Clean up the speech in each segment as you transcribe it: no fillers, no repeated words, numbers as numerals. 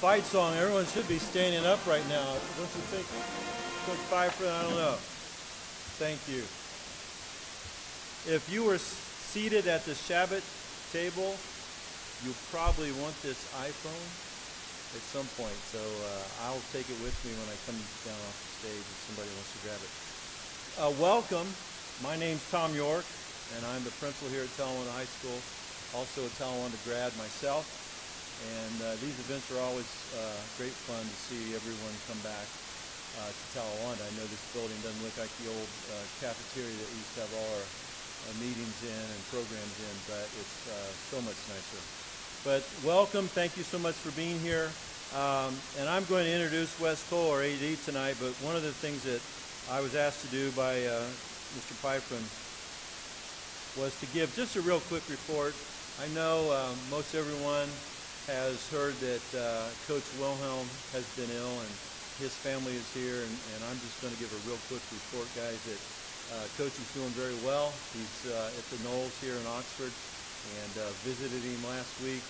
fight song, everyone should be standing up right now. Don't you think, Coach Pfeiffer? I don't know. Thank you. If you were seated at the Shabbat table, you'll probably want this iPhone at some point. So I'll take it with me when I come down off the stage if somebody wants to grab it. Welcome. My name's Tom York, and I'm the principal here at Talawanda High School, also a Talawanda grad myself. And these events are always great fun to see everyone come back to Talawanda. I know this building doesn't look like the old cafeteria that we used to have all our meetings in and programs in, but it's so much nicer. But welcome, thank you so much for being here. And I'm going to introduce Wes Cole, our AD, tonight, but one of the things that I was asked to do by Mr. Pfeiffer was to give just a real quick report. I know most everyone has heard that Coach Wilhelm has been ill and his family is here, and I'm just going to give a real quick report, guys, that Coach is doing very well. He's at the Knolls here in Oxford and visited him last week.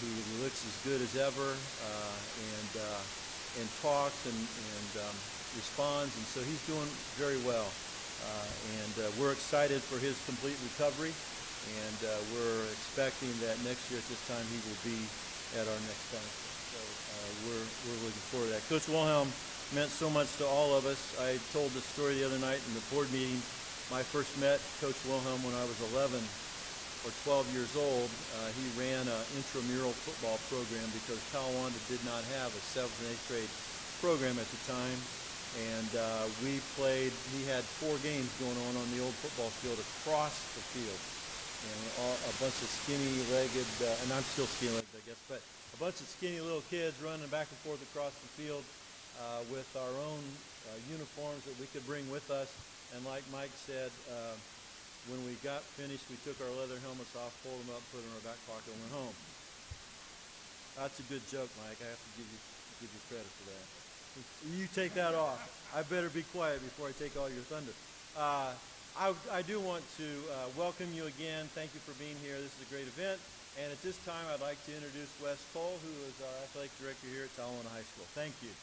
He looks as good as ever and talks and responds, and so he's doing very well. We're excited for his complete recovery. And we're expecting that next year at this time he will be at our next function. So we're looking forward to that. Coach Wilhelm meant so much to all of us. I told this story the other night in the board meeting. I first met Coach Wilhelm when I was 11 or 12 years old. He ran an intramural football program because Talawanda did not have a 7th and 8th grade program at the time. And we played, he had 4 games going on the old football field across the field. And a bunch of skinny-legged, and I'm still skinny-legged, I guess, but a bunch of skinny little kids running back and forth across the field with our own uniforms that we could bring with us. And like Mike said, when we got finished, we took our leather helmets off, pulled them up, put them in our back pocket, and went home. That's a good joke, Mike. I have to give you credit for that. You take that off. I better be quiet before I take all your thunder. I do want to welcome you again. Thank you for being here. This is a great event. And at this time, I'd like to introduce Wes Cole, who is our athletic director here at Talawanda High School. Thank you.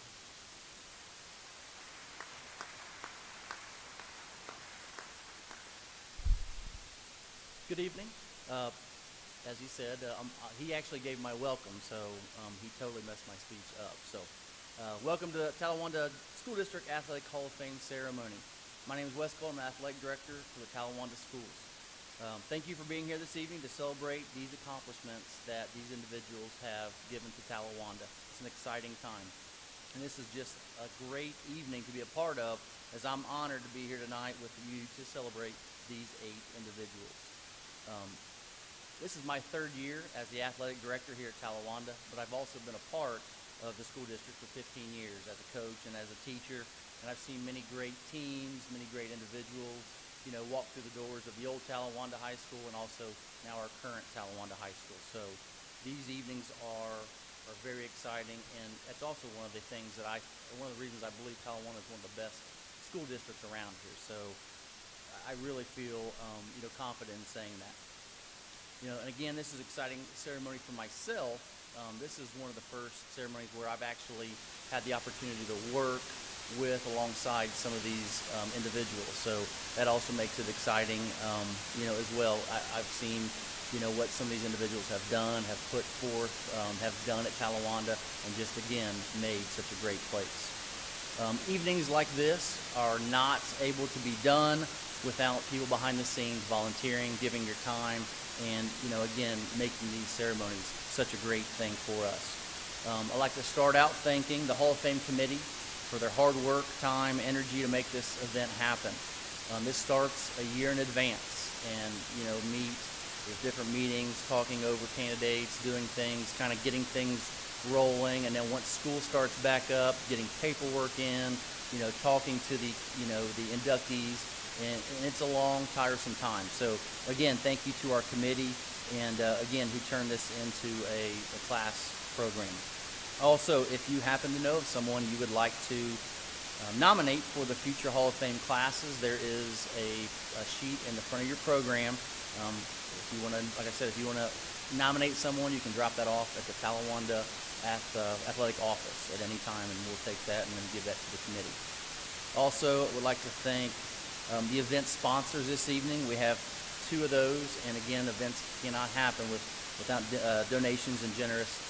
Good evening. As he said, he actually gave my welcome, so he totally messed my speech up. So welcome to Talawanda School District Athletic Hall of Fame ceremony. My name is Wes Cole. I'm the athletic director for the Talawanda Schools. Thank you for being here this evening to celebrate these accomplishments that these individuals have given to Talawanda. It's an exciting time. And this is just a great evening to be a part of, as I'm honored to be here tonight with you to celebrate these 8 individuals. This is my 3rd year as the athletic director here at Talawanda, but I've also been a part of the school district for 15 years as a coach and as a teacher. And I've seen many great teams, many great individuals, walk through the doors of the old Talawanda High School and also now our current Talawanda High School. So these evenings are very exciting, and that's also one of the things that one of the reasons I believe Talawanda is one of the best school districts around here. So I really feel, confident in saying that. And again, this is an exciting ceremony for myself. This is one of the first ceremonies where I've actually had the opportunity to work alongside some of these individuals. So that also makes it exciting, as well. I've seen, what some of these individuals have done, have put forth, have done at Talawanda, and just, again, made such a great place. Evenings like this are not able to be done without people behind the scenes volunteering, giving your time, and, again, making these ceremonies such a great thing for us. I'd like to start out thanking the Hall of Fame Committee for their hard work, time, energy to make this event happen. This starts a year in advance, and there's different meetings, talking over candidates, doing things, kind of getting things rolling, and then once school starts back up, getting paperwork in, talking to the inductees, and it's a long, tiresome time. So again, thank you to our committee, and again, who turned this into a class program. Also, if you happen to know of someone you would like to nominate for the future Hall of Fame classes, there is a sheet in the front of your program. If you want to, like I said, if you want to nominate someone, you can drop that off at the Talawanda athletic office at any time, and we'll take that and then give that to the committee. Also, would like to thank the event sponsors this evening. We have 2 of those, and again, events cannot happen without donations and generous,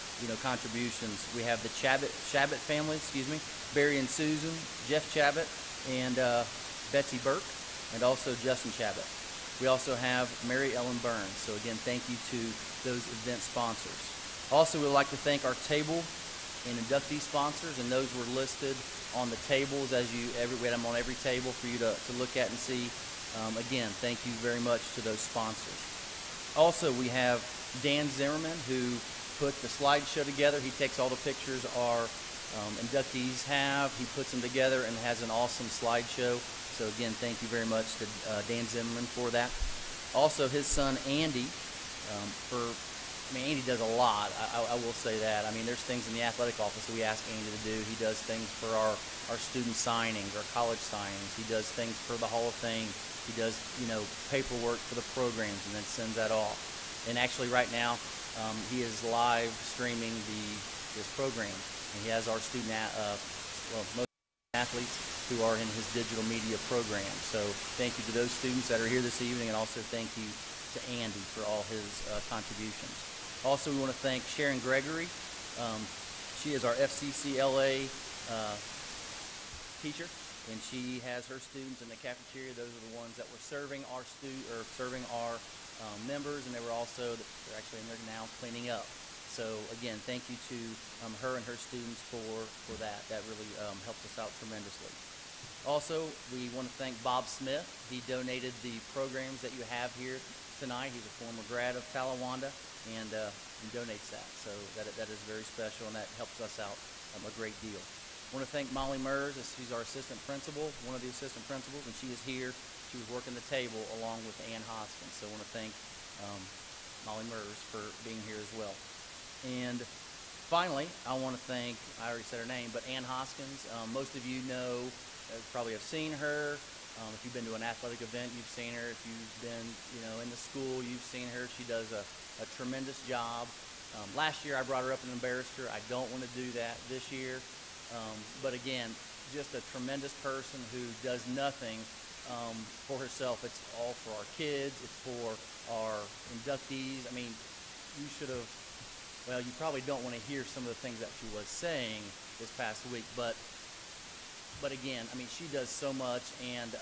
contributions. We have the Chabot family, Barry and Susan, Jeff Chabot, and Betsy Burke, and also Justin Chabot. We also have Mary Ellen Burns. So again, thank you to those event sponsors. Also, we'd like to thank our table and inductee sponsors, and those were listed on the tables we had them on every table for you to look at and see. Again, thank you very much to those sponsors. Also, we have Dan Zimmerman, who put the slideshow together. He takes all the pictures our inductees have. He puts them together and has an awesome slideshow. So again, thank you very much to Dan Zimmerman for that. Also, his son Andy, Andy does a lot. I will say that. There's things in the athletic office that we ask Andy to do. He does things for our student signings, our college signings. He does things for the Hall of Fame. He does, paperwork for the programs and then sends that off. And actually, right now, he is live streaming this program. And he has our student, most athletes who are in his digital media program. So thank you to those students that are here this evening, and also thank you to Andy for all his contributions. Also, we want to thank Sharon Gregory. She is our FCCLA teacher, and she has her students in the cafeteria. Those are the ones that were serving our members, and they're actually in there now cleaning up. So again, thank you to her and her students for that. That really helps us out tremendously. Also, we want to thank Bob Smith. He donated the programs that you have here tonight. He's a former grad of Talawanda, and donates that. So that is very special, and that helps us out a great deal. I want to thank Molly Mers. She's our assistant principal, one of the assistant principals, and she is here. She was working the table along with Ann Hoskins. So I want to thank Molly Mers for being here as well. And finally, I want to thank, I already said her name, but Ann Hoskins. Most of you probably have seen her. If you've been to an athletic event, you've seen her. If you've been, in the school, you've seen her. She does a tremendous job. Last year, I brought her up and embarrassed her. I don't want to do that this year. But again, just a tremendous person who does nothing for herself. It's all for our kids. It's for our inductees. You should have, you probably don't want to hear some of the things that she was saying this past week, but again, she does so much, and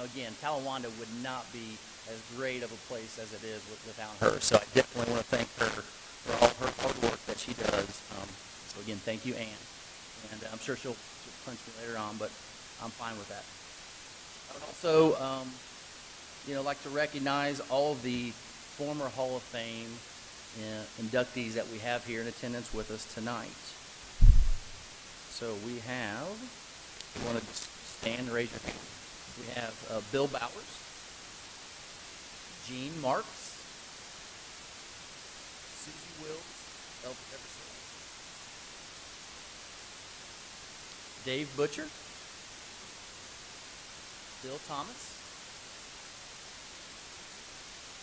again, Talawanda would not be as great of a place as it is without her. So I definitely want to thank her for all her hard work that she does. So again, thank you, Ann. And I'm sure she'll punch me later on, but I'm fine with that. I would also, like to recognize all of the former Hall of Fame inductees that we have here in attendance with us tonight. So we have, if you want to stand and raise your hand, we have Bill Bowers, Gene Marks, Susie Wills, Elton Everson, Dave Butcher, Bill Thomas,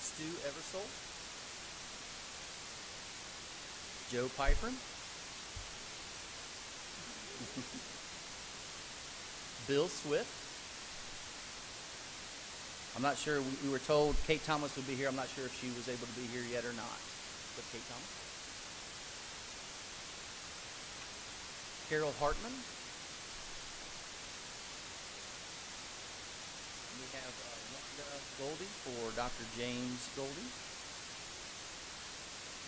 Stu Eversole, Joe Pyfrin, Bill Swift. I'm not sure, we were told Kate Thomas would be here. I'm not sure if she was able to be here yet or not. But Kate Thomas. Carol Hartman. We have Wanda Goldie for Dr. James Goldie.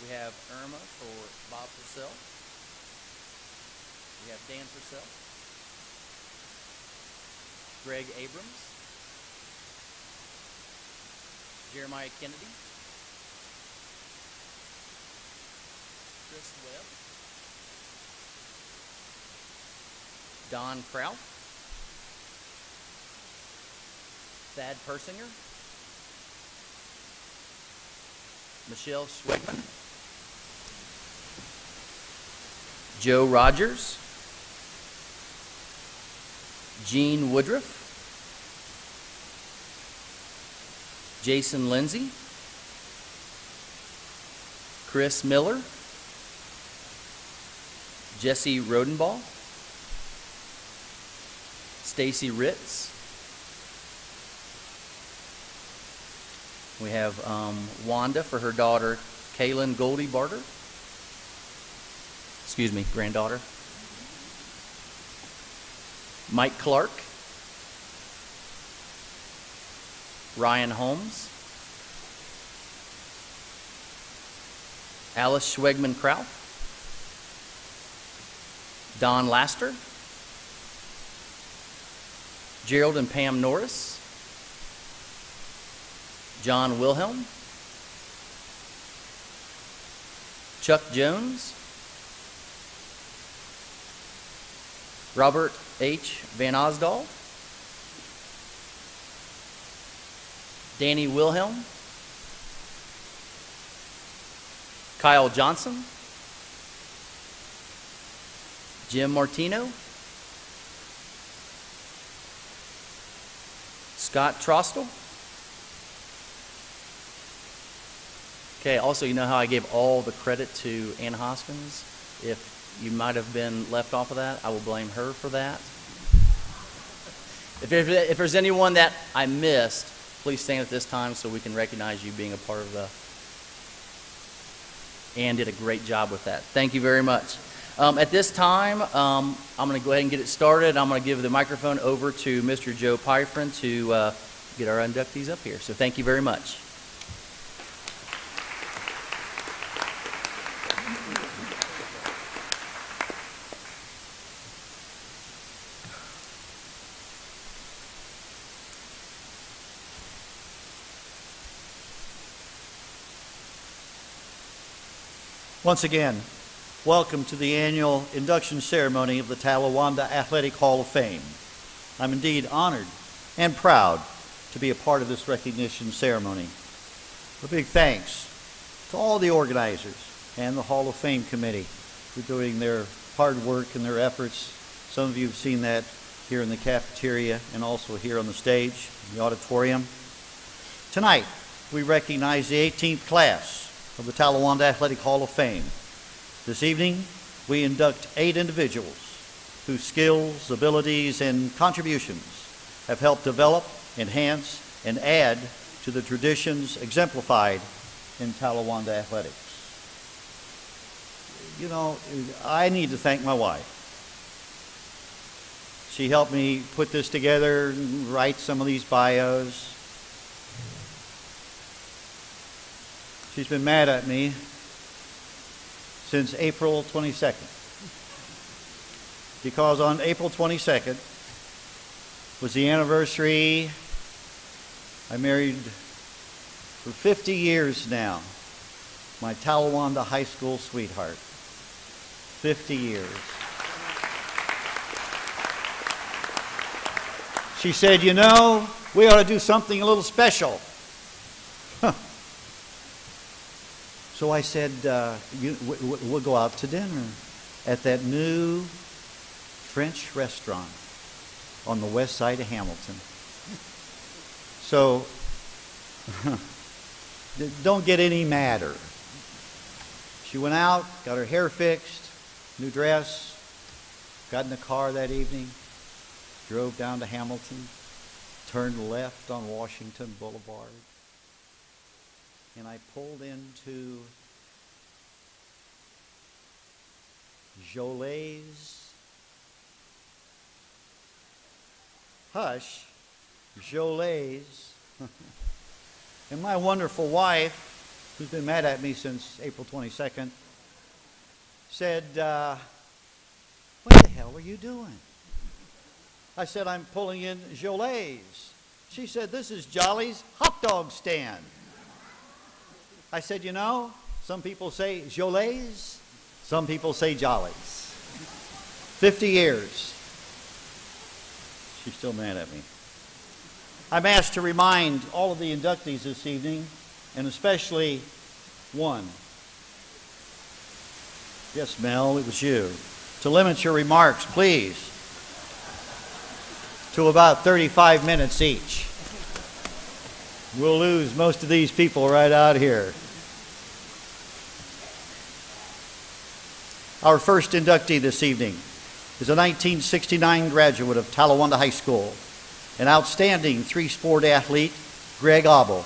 We have Irma for Bob Purcell. We have Dan Purcell. Greg Abrams. Jeremiah Kennedy. Chris Webb. Don Krauss. Thad Persinger. Michelle Schwegmann. Joe Rogers. Gene Woodruff. Jason Lindsay. Chris Miller. Jesse Rodenbaugh, Stacy Ritz. We have Wanda for her daughter, Kaylin Goldie Barter. Excuse me, granddaughter. Mike Clark. Ryan Holmes. Alice Schwegmann Krauss. Don Laster. Gerald and Pam Norris. John Wilhelm. Chuck Jones. Robert H. Van Osdal. Danny Wilhelm. Kyle Johnson. Jim Martino. Scott Trostel. Okay, also, you know how I gave all the credit to Ann Hoskins? If you might have been left off of that, I will blame her for that. If there's anyone that I missed, please stand at this time so we can recognize you being a part of the... Ann did a great job with that. Thank you very much. At this time, I'm going to go ahead and get it started. I'm going to give the microphone over to Mr. Joe Pyfrin to get our inductees up here. So thank you very much. Once again, welcome to the annual induction ceremony of the Talawanda Athletic Hall of Fame. I'm indeed honored and proud to be a part of this recognition ceremony. A big thanks to all the organizers and the Hall of Fame committee for doing their hard work and their efforts. Some of you have seen that here in the cafeteria and also here on the stage, in the auditorium. Tonight, we recognize the 18th class of the Talawanda Athletic Hall of Fame. This evening, we induct 8 individuals whose skills, abilities, and contributions have helped develop, enhance, and add to the traditions exemplified in Talawanda athletics. You know, I need to thank my wife. She helped me put this together and write some of these bios. She's been mad at me since April 22nd. Because on April 22nd was the anniversary. I married for 50 years now my Talawanda High School sweetheart. 50 years. She said, you know, we ought to do something a little special. So I said, we'll go out to dinner at that new French restaurant on the west side of Hamilton. So don't get any madder. She went out, got her hair fixed, new dress, got in the car that evening, drove down to Hamilton, turned left on Washington Boulevard, and I pulled into Jolé's Jolé's and my wonderful wife, who's been mad at me since April 22nd, said, what the hell are you doing? I said, I'm pulling in Jolé's. She said, this is Jolly's hot dog stand. I said, you know, some people say Jolé's, some people say Jolly's. 50 years. She's still mad at me. I'm asked to remind all of the inductees this evening, and especially one. Yes, Mel, it was you. To limit your remarks, please, to about 35 minutes each. We'll lose most of these people right out here. Our first inductee this evening is a 1969 graduate of Talawanda High School, an outstanding three-sport athlete, Greg Abel,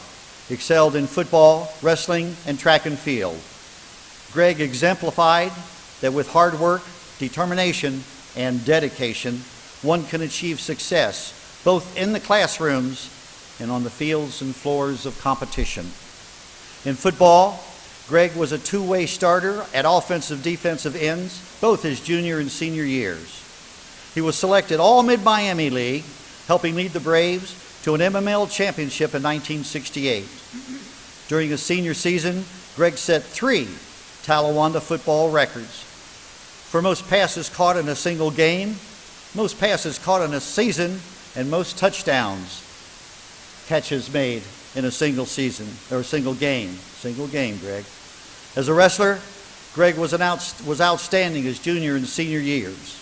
excelled in football, wrestling, and track and field. Greg exemplified that with hard work, determination, and dedication, one can achieve success both in the classrooms and on the fields and floors of competition. In football, Greg was a two-way starter at offensive defensive ends, both his junior and senior years. He was selected All-Mid-Miami League, helping lead the Braves to an MML championship in 1968. During his senior season, Greg set 3 Talawanda football records. For most passes caught in a single game, most passes caught in a season, and most touchdowns, catches made in a single season, or a single game. Single game, Greg. As a wrestler, Greg was outstanding his junior and senior years.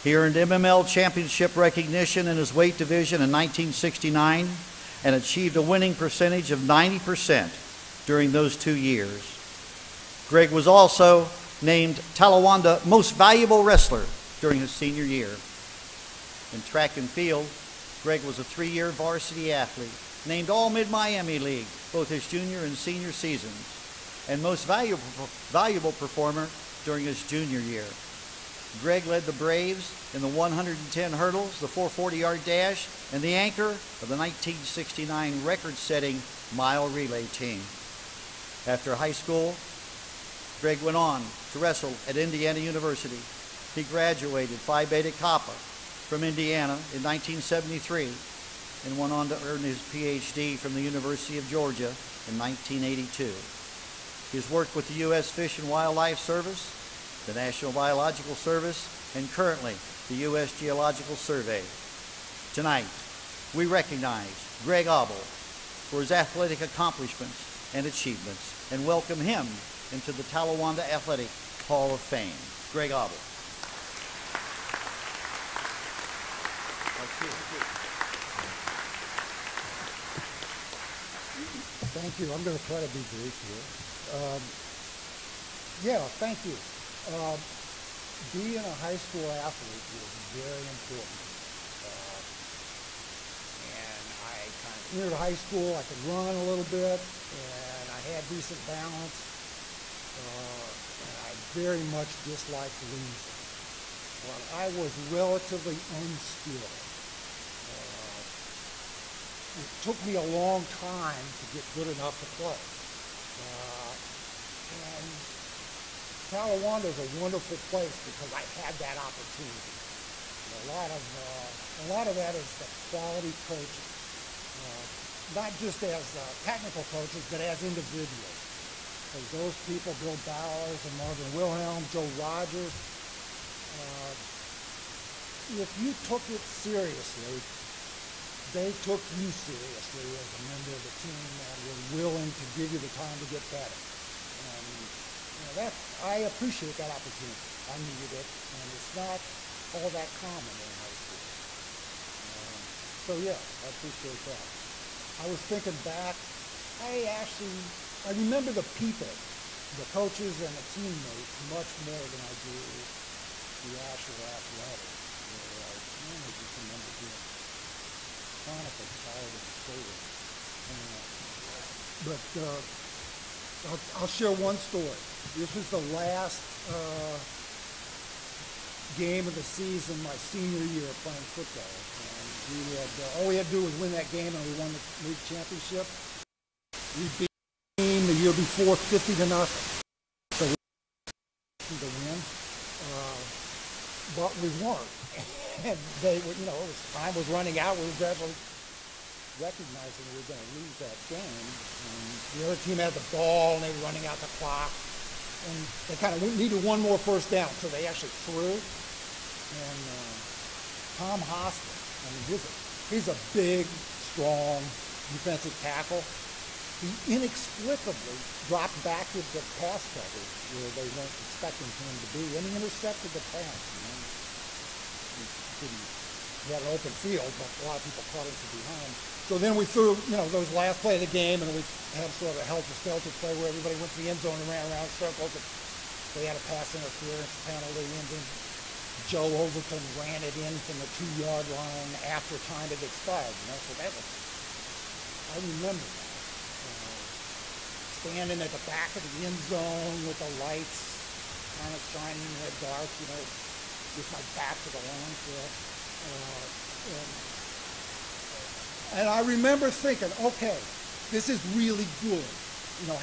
He earned MML championship recognition in his weight division in 1969 and achieved a winning percentage of 90% during those 2 years. Greg was also named Talawanda Most Valuable Wrestler during his senior year. In track and field, Greg was a 3-year varsity athlete, named All-Mid-Miami League, both his junior and senior seasons, and most valuable performer during his junior year. Greg led the Braves in the 110 hurdles, the 440-yard dash, and the anchor of the 1969 record-setting mile relay team. After high school, Greg went on to wrestle at Indiana University. He graduated Phi Beta Kappa from Indiana in 1973 and went on to earn his PhD from the University of Georgia in 1982. He's worked with the U.S. Fish and Wildlife Service, the National Biological Service, and currently the U.S. Geological Survey. Tonight, we recognize Greg Abel for his athletic accomplishments and achievements and welcome him into the Talawanda Athletic Hall of Fame. Greg Abel. Thank you. I'm going to try to be brief here. Thank you. Being a high school athlete was very important. And I kind of entered high school, I could run a little bit, and I had decent balance. And I very much disliked losing. But I was relatively unskilled. It took me a long time to get good enough to play. And Talawanda is a wonderful place because I had that opportunity. And a lot of that is the quality coaching, not just as technical coaches, but as individuals. Because those people, Bill Bowers and Marvin Wilhelm, Joe Rogers, if you took it seriously, they took you seriously as a member of the team and were willing to give you the time to get better. And I appreciate that opportunity. I needed it, and it's not all that common in high school. I appreciate that. I was thinking back, I remember the people, the coaches and the teammates much more than I do the actual athletics. I just remember being chronically tired of the story. But I'll share one story. This was the last game of the season, my senior year playing football. And all we had to do was win that game, and we won the league championship. We beat the team the year before 50-0. So we had to win, but we weren't. And they were, time was running out. We were gradually recognizing we were going to lose that game. And the other team had the ball, and they were running out the clock. And they kind of needed one more first down, so they actually threw. And Tom Hoskins, he's a big, strong defensive tackle. He inexplicably dropped back into pass coverage where they weren't expecting him to be, and he intercepted the pass. He had an open field, but a lot of people caught him from behind. So then we threw, those last play of the game, and we had sort of a helter-skelter play where everybody went to the end zone and ran around in circles. And They had a pass interference penalty, and then Joe Overton ran it in from the 2-yard line after time had expired. So that was, I remember that. Standing at the back of the end zone with the lights kind of shining in the dark, with my back to the landfill. And I remember thinking, okay, this is really good.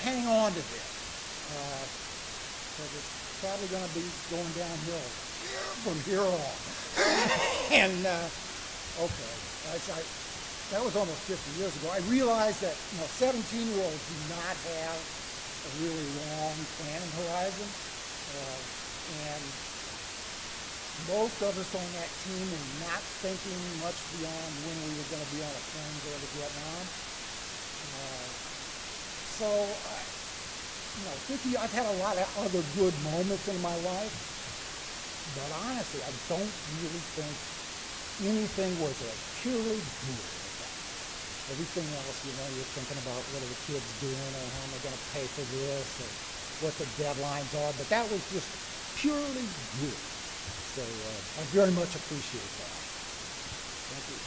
Hang on to this. Because it's probably going to be going downhill from here on. And, okay, that was almost 50 years ago. I realized that 17-year-olds do not have a really long planning horizon, and most of us on that team were not thinking much beyond when we were going to be on a plane going to Vietnam. So, 50. I've had a lot of other good moments in my life, but honestly, I don't really think anything was as purely good. Everything else, you're thinking about what are the kids doing or how am I going to pay for this or what the deadlines are, but that was just purely good. So I very much appreciate that. Thank you.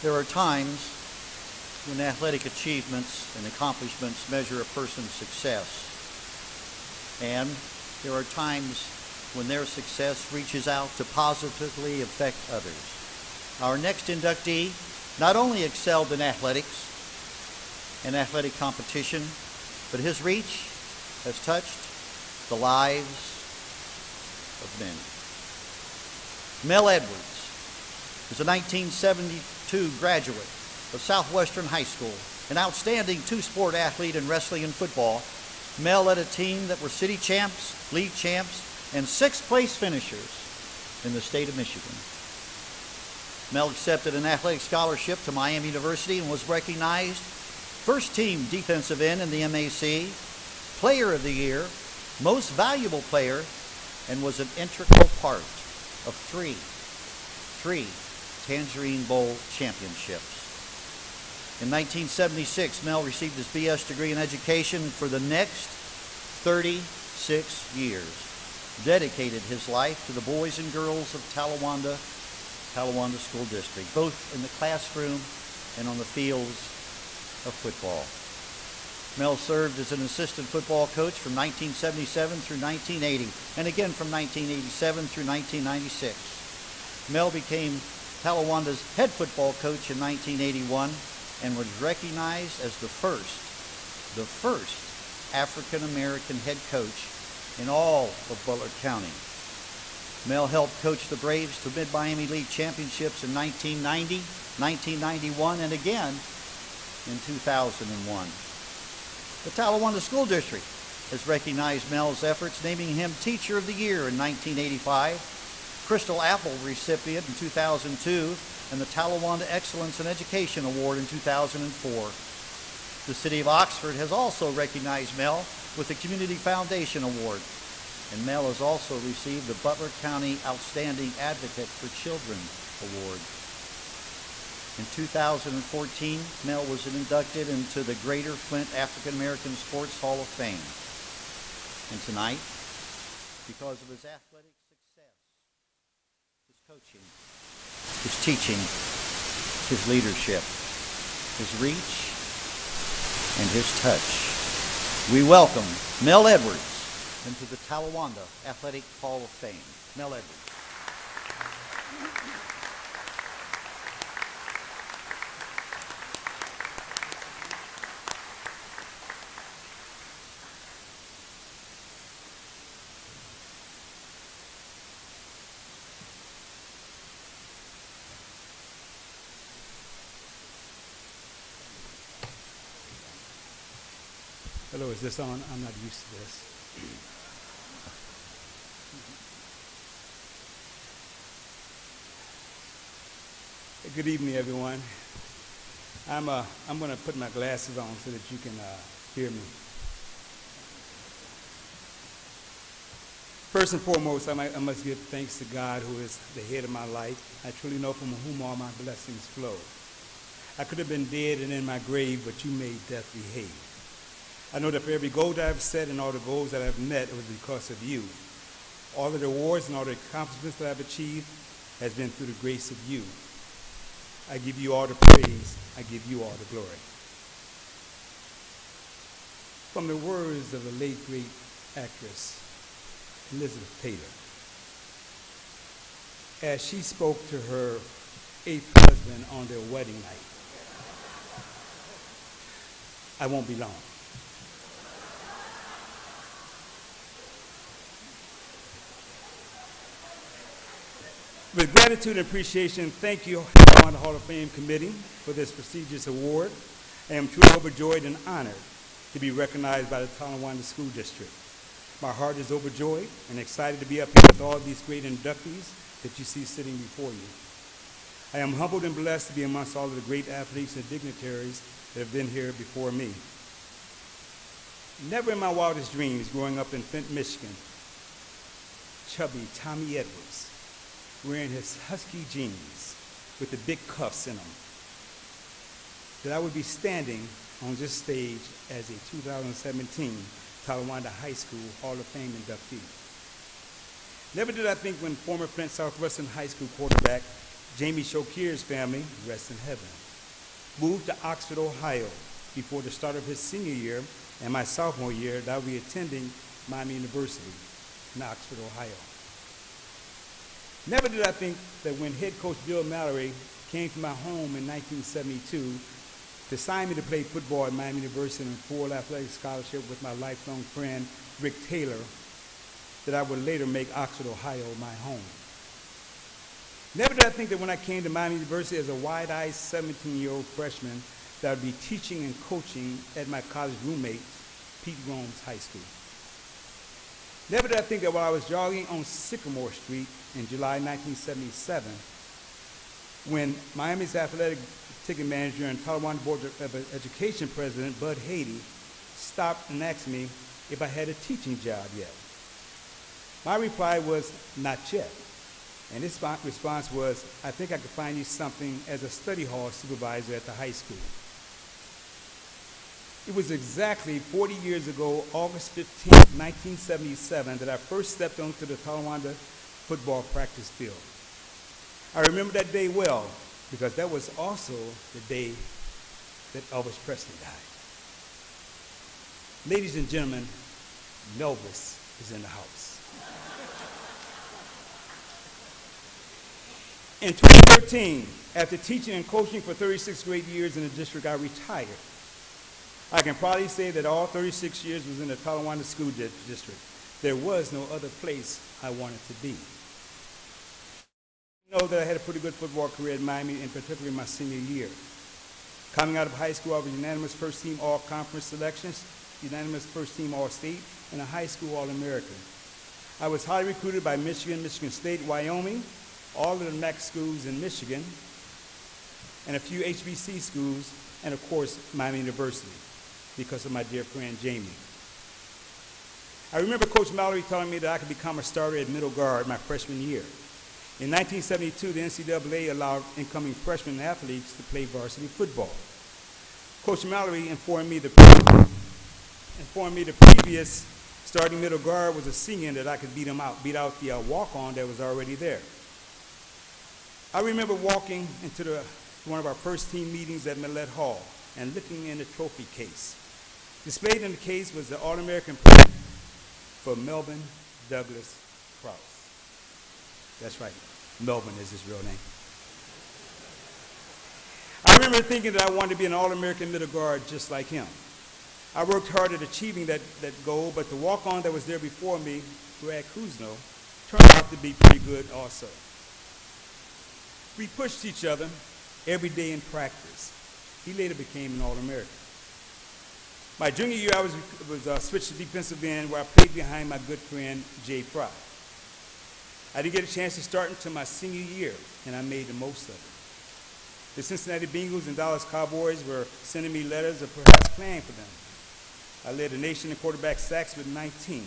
There are times when athletic achievements and accomplishments measure a person's success. And there are times when their success reaches out to positively affect others. Our next inductee not only excelled in athletics and athletic competition, but his reach has touched the lives of many. Mel Edwards is a 1972 graduate of Southwestern High School, an outstanding two-sport athlete in wrestling and football. Mel led a team that were city champs, league champs, and sixth-place finishers in the state of Michigan. Mel accepted an athletic scholarship to Miami University and was recognized first-team defensive end in the MAC, Player of the Year, Most Valuable Player, and was an integral part of three Tangerine Bowl championships. In 1976, Mel received his BS degree in education for the next 36 years, dedicated his life to the boys and girls of Talawanda School District, both in the classroom and on the fields of football. Mel served as an assistant football coach from 1977 through 1980, and again from 1987 through 1996. Mel became Talawanda's head football coach in 1981 and was recognized as the first African-American head coach in all of Butler County. Mel helped coach the Braves to Mid-Miami League championships in 1990, 1991, and again in 2001. The Talawanda School District has recognized Mel's efforts, naming him Teacher of the Year in 1985, Crystal Apple recipient in 2002, and the Talawanda Excellence in Education Award in 2004. The City of Oxford has also recognized Mel with the Community Foundation Award, and Mel has also received the Butler County Outstanding Advocate for Children Award. In 2014, Mel was inducted into the Greater Flint African American Sports Hall of Fame. And tonight, because of his athletic success, his coaching, his teaching, his leadership, his reach, and his touch, we welcome Mel Edwards into the Talawanda Athletic Hall of Fame. Mel Edwards. Hello, is this on? I'm not used to this. Good evening, everyone. I'm going to put my glasses on so that you can hear me. First and foremost, I must give thanks to God, who is the head of my life. I truly know from whom all my blessings flow. I could have been dead and in my grave, but you made death behave. I know that for every goal that I've set and all the goals that I've met, it was because of you. All of the awards and all the accomplishments that I've achieved has been through the grace of you. I give you all the praise. I give you all the glory. From the words of the late, great actress, Elizabeth Taylor, as she spoke to her 8th husband on their wedding night, I won't be long. With gratitude and appreciation, thank you, Talawanda Hall of Fame Committee, for this prestigious award. I am truly overjoyed and honored to be recognized by the Talawanda School District. My heart is overjoyed and excited to be up here with all these great inductees that you see sitting before you. I am humbled and blessed to be amongst all of the great athletes and dignitaries that have been here before me. Never in my wildest dreams, growing up in Flint, Michigan, chubby Tommy Edwards, wearing his husky jeans with the big cuffs in them, that I would be standing on this stage as a 2017 Talawanda High School Hall of Fame inductee. Never did I think when former Flint Southwestern High School quarterback Jamie Shokir's family, rest in heaven, moved to Oxford, Ohio before the start of his senior year and my sophomore year, that I would be attending Miami University in Oxford, Ohio. Never did I think that when head coach Bill Mallory came to my home in 1972 to sign me to play football at Miami University on a full athletic scholarship with my lifelong friend Rick Taylor, that I would later make Oxford, Ohio my home. Never did I think that when I came to Miami University as a wide-eyed 17-year-old freshman that I would be teaching and coaching at my college roommate, Pete Rome's high school. Never did I think that while I was jogging on Sycamore Street in July 1977, when Miami's athletic ticket manager and Talawanda Board of Education president, Bud Haiti, stopped and asked me if I had a teaching job yet. My reply was, not yet. And his response was, I think I could find you something as a study hall supervisor at the high school. It was exactly 40 years ago, August 15, 1977, that I first stepped onto the Talawanda football practice field. I remember that day well, because that was also the day that Elvis Presley died. Ladies and gentlemen, Melvis is in the house. In 2013, after teaching and coaching for 36 great years in the district, I retired. I can proudly say that all 36 years was in the Talawanda School District. There was no other place I wanted to be. I know that I had a pretty good football career at Miami, in particular my senior year. Coming out of high school, I was unanimous first-team all-conference selections, unanimous first-team all-state, and a high school all-American. I was highly recruited by Michigan, Michigan State, Wyoming, all of the MAC schools in Michigan, and a few HBC schools, and of course, Miami University, because of my dear friend Jamie. I remember Coach Mallory telling me that I could become a starter at middle guard my freshman year. In 1972, the NCAA allowed incoming freshman athletes to play varsity football. Coach Mallory informed me the previous starting middle guard was a senior, that I could beat out the walk-on that was already there. I remember walking into one of our first team meetings at Millett Hall and looking in the trophy case. Displayed in the case was the All-American plaque for Melbourne Douglas Krauss. That's right, Melbourne is his real name. I remember thinking that I wanted to be an All-American middle guard just like him. I worked hard at achieving that goal, but the walk-on that was there before me, Brad Kuzno, turned out to be pretty good also. We pushed each other every day in practice. He later became an All-American. My junior year, I was switched to defensive end, where I played behind my good friend, Jay Fry. I didn't get a chance to start until my senior year, and I made the most of it. The Cincinnati Bengals and Dallas Cowboys were sending me letters of perhaps playing for them. I led the nation in quarterback sacks with 19.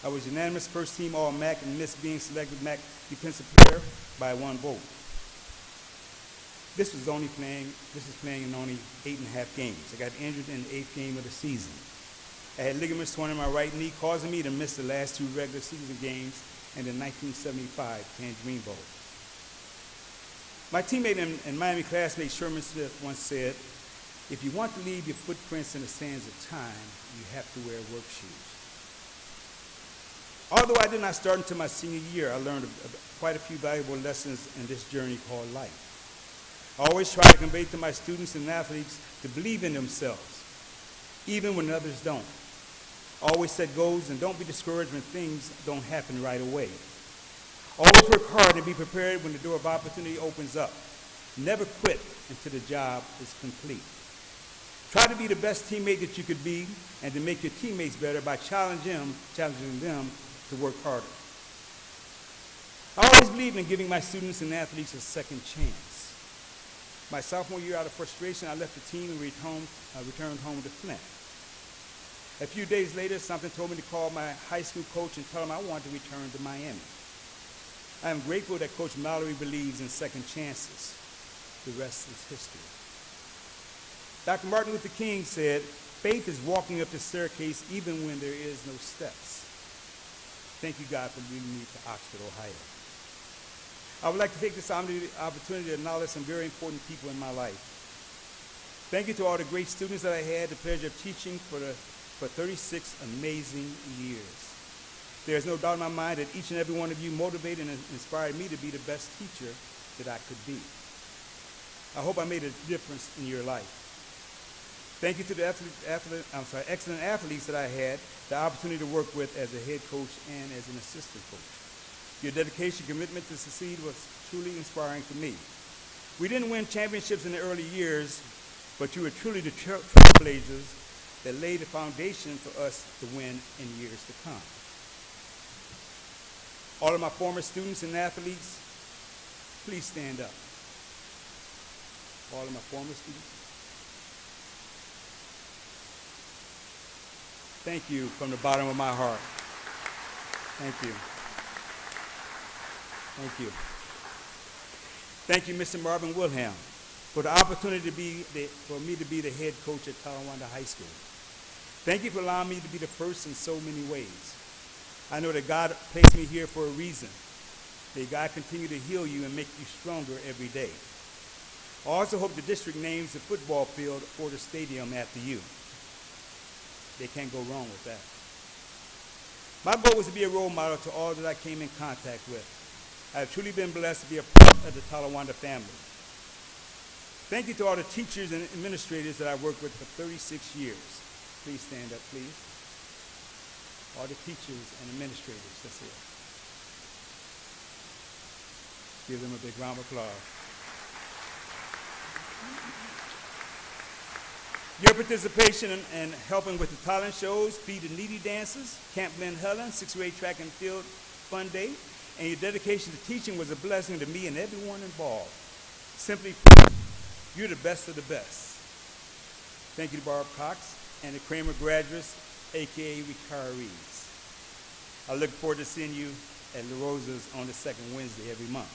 I was unanimous first team All-MAC and missed being selected MAC Defensive Player by 1 vote. This was playing in only 8.5 games. I got injured in the 8th game of the season. I had ligaments torn in my right knee, causing me to miss the last 2 regular season games and the 1975 Tangerine Bowl. My teammate and Miami classmate Sherman Smith once said, "If you want to leave your footprints in the sands of time, you have to wear work shoes." Although I did not start until my senior year, I learned quite a few valuable lessons in this journey called life. I always try to convey to my students and athletes to believe in themselves, even when others don't. Always set goals and don't be discouraged when things don't happen right away. Always work hard and be prepared when the door of opportunity opens up. Never quit until the job is complete. Try to be the best teammate that you could be and to make your teammates better by challenging them to work harder. I always believe in giving my students and athletes a second chance. My sophomore year, out of frustration, I left the team and returned home to Flint. A few days later, something told me to call my high school coach and tell him I wanted to return to Miami. I am grateful that Coach Mallory believes in second chances. The rest is history. Dr. Martin Luther King said, "Faith is walking up the staircase even when there is no steps." Thank you, God, for leading me to Oxford, Ohio. I would like to take this opportunity to acknowledge some very important people in my life. Thank you to all the great students that I had the pleasure of teaching for 36 amazing years. There is no doubt in my mind that each and every one of you motivated and inspired me to be the best teacher that I could be. I hope I made a difference in your life. Thank you to the excellent athletes that I had the opportunity to work with as a head coach and as an assistant coach. Your dedication, commitment to succeed was truly inspiring to me. We didn't win championships in the early years, but you were truly the trailblazers that laid the foundation for us to win in years to come. All of my former students and athletes, please stand up. All of my former students. Thank you from the bottom of my heart. Thank you. Thank you. Thank you, Mr. Marvin Wilhelm, for the opportunity for me to be the head coach at Talawanda High School. Thank you for allowing me to be the first in so many ways. I know that God placed me here for a reason. May God continue to heal you and make you stronger every day. I also hope the district names the football field or the stadium after you. They can't go wrong with that. My goal was to be a role model to all that I came in contact with. I have truly been blessed to be a part of the Talawanda family. Thank you to all the teachers and administrators that I worked with for 36 years. Please stand up, please. All the teachers and administrators, that's it. Give them a big round of applause. Your participation in helping with the talent shows, Feed the Needy Dances, Camp Glen Helen, 6th-grade track and field fun day, and your dedication to teaching was a blessing to me and everyone involved. Simply put, you're the best of the best. Thank you to Barb Cox and the Kramer graduates, aka retirees. I look forward to seeing you at La Rosa's on the second Wednesday every month.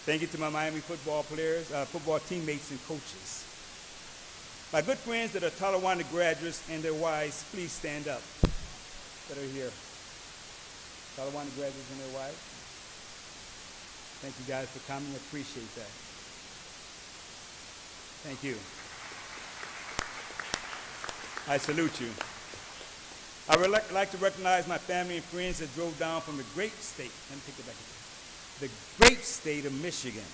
Thank you to my Miami football players, football teammates and coaches. My good friends that are Talawanda graduates and their wives, please stand up that are here. Talawanda graduates and their wives. Thank you guys for coming. I appreciate that. Thank you. I salute you. I would like to recognize my family and friends that drove down from the great state. Let me take it back again. The great state of Michigan.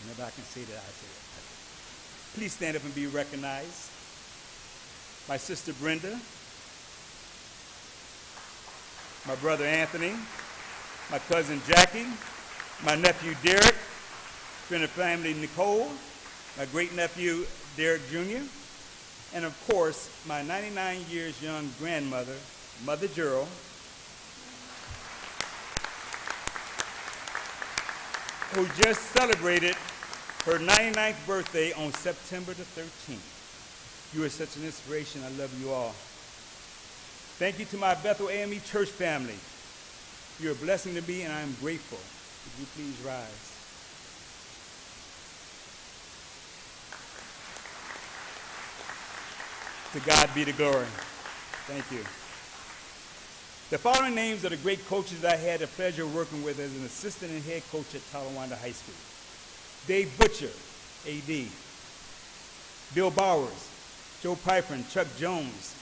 Whenever I can say that, I say it. Please stand up and be recognized. My sister Brenda, my brother Anthony, my cousin Jackie, my nephew Derek, friend of family Nicole, my great-nephew Derek Jr., and of course, my 99 years young grandmother, Mother Gerald, who just celebrated her 99th birthday on September the 13th. You are such an inspiration. I love you all. Thank you to my Bethel AME church family. You're a blessing to me, and I am grateful. Would you please rise? To God be the glory. Thank you. The following names are the great coaches I had the pleasure of working with as an assistant and head coach at Talawanda High School. Dave Butcher, AD. Bill Bowers, Joe Piper, and Chuck Jones.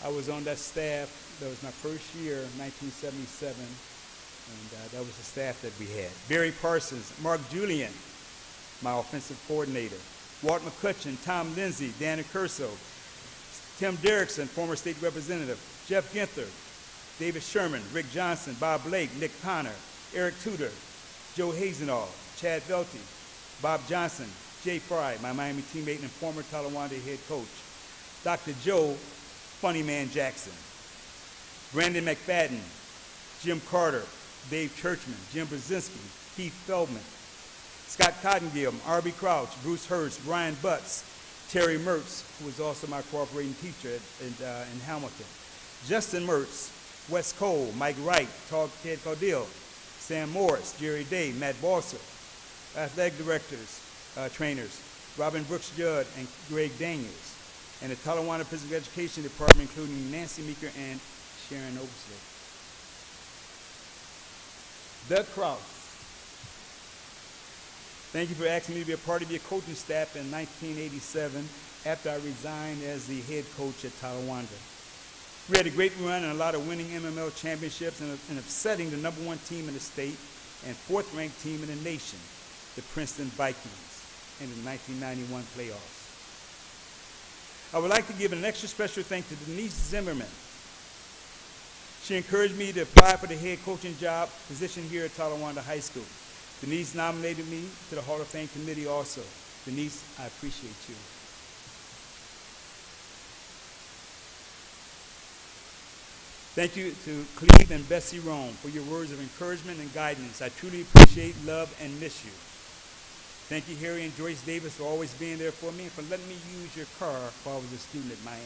I was on that staff. That was my first year, 1977, and that was the staff that we had. Barry Parsons, Mark Julian, my offensive coordinator. Walt McCutcheon, Tom Lindsay, Dan Curso, Tim Derrickson, former state representative. Jeff Ginther, David Sherman, Rick Johnson, Bob Blake, Nick Connor, Eric Tudor, Joe Hazenall, Chad Velty, Bob Johnson, Jay Fry, my Miami teammate and former Talawanda head coach. Dr. Joe Funny Man Jackson, Brandon McFadden, Jim Carter, Dave Churchman, Jim Brzezinski, Keith Feldman, Scott Cottongill, R.B. Crouch, Bruce Hurst, Brian Butts, Terry Mertz, who was also my cooperating teacher in Hamilton, Justin Mertz, Wes Cole, Mike Wright, Ted Caudill, Sam Morris, Jerry Day, Matt Balser, athletic directors, trainers, Robin Brooks Judd and Greg Daniels, and the Talawanda Physical Education Department, including Nancy Meeker and Sharon Oaksley. Doug Krauss, thank you for asking me to be a part of your coaching staff in 1987 after I resigned as the head coach at Talawanda. We had a great run and a lot of winning MML championships and upsetting the #1 team in the state and 4th-ranked team in the nation, the Princeton Vikings, in the 1991 playoffs. I would like to give an extra special thanks to Denise Zimmerman. She encouraged me to apply for the head coaching job position here at Talawanda High School. Denise nominated me to the Hall of Fame committee also. Denise, I appreciate you. Thank you to Cleve and Bessie Rome for your words of encouragement and guidance. I truly appreciate, love, and miss you. Thank you, Harry and Joyce Davis, for always being there for me and for letting me use your car while I was a student at Miami.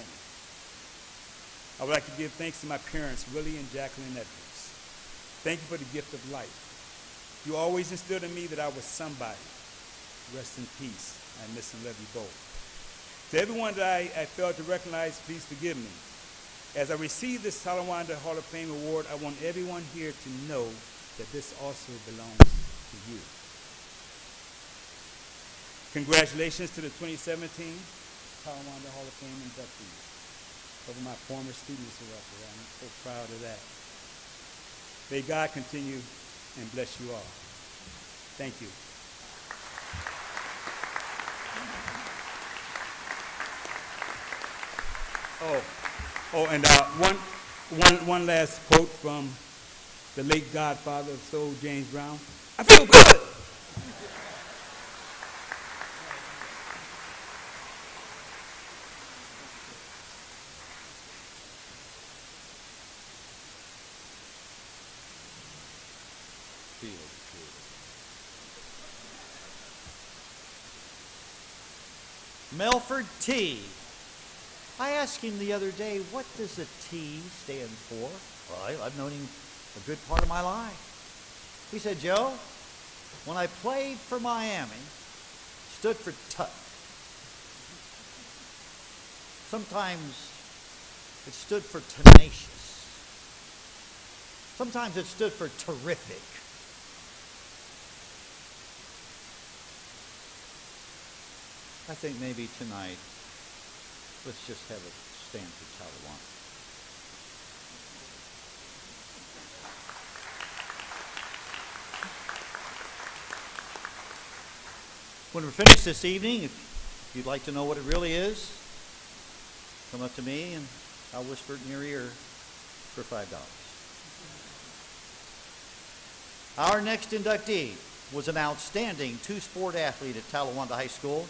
I would like to give thanks to my parents, Willie and Jacqueline Edwards. Thank you for the gift of life. You always instilled in me that I was somebody. Rest in peace. I miss and love you both. To everyone that I failed to recognize, please forgive me. As I receive this Talawanda Hall of Fame award, I want everyone here to know that this also belongs to you. Congratulations to the 2017 Talawanda Hall of Fame inductees. Some of my former students are up there. I'm so proud of that. May God continue and bless you all. Thank you. And one last quote from the late godfather of soul, James Brown. I feel good. Melford T. I asked him the other day, what does the T stand for? Well, I've known him a good part of my life. He said, Joe, when I played for Miami, it stood for tough. Sometimes it stood for tenacious. Sometimes it stood for terrific. I think maybe tonight, let's just have a stand for Talawanda. When we're finished this evening, if you'd like to know what it really is, come up to me and I'll whisper it in your ear for $5. Our next inductee was an outstanding two-sport athlete at Talawanda High School.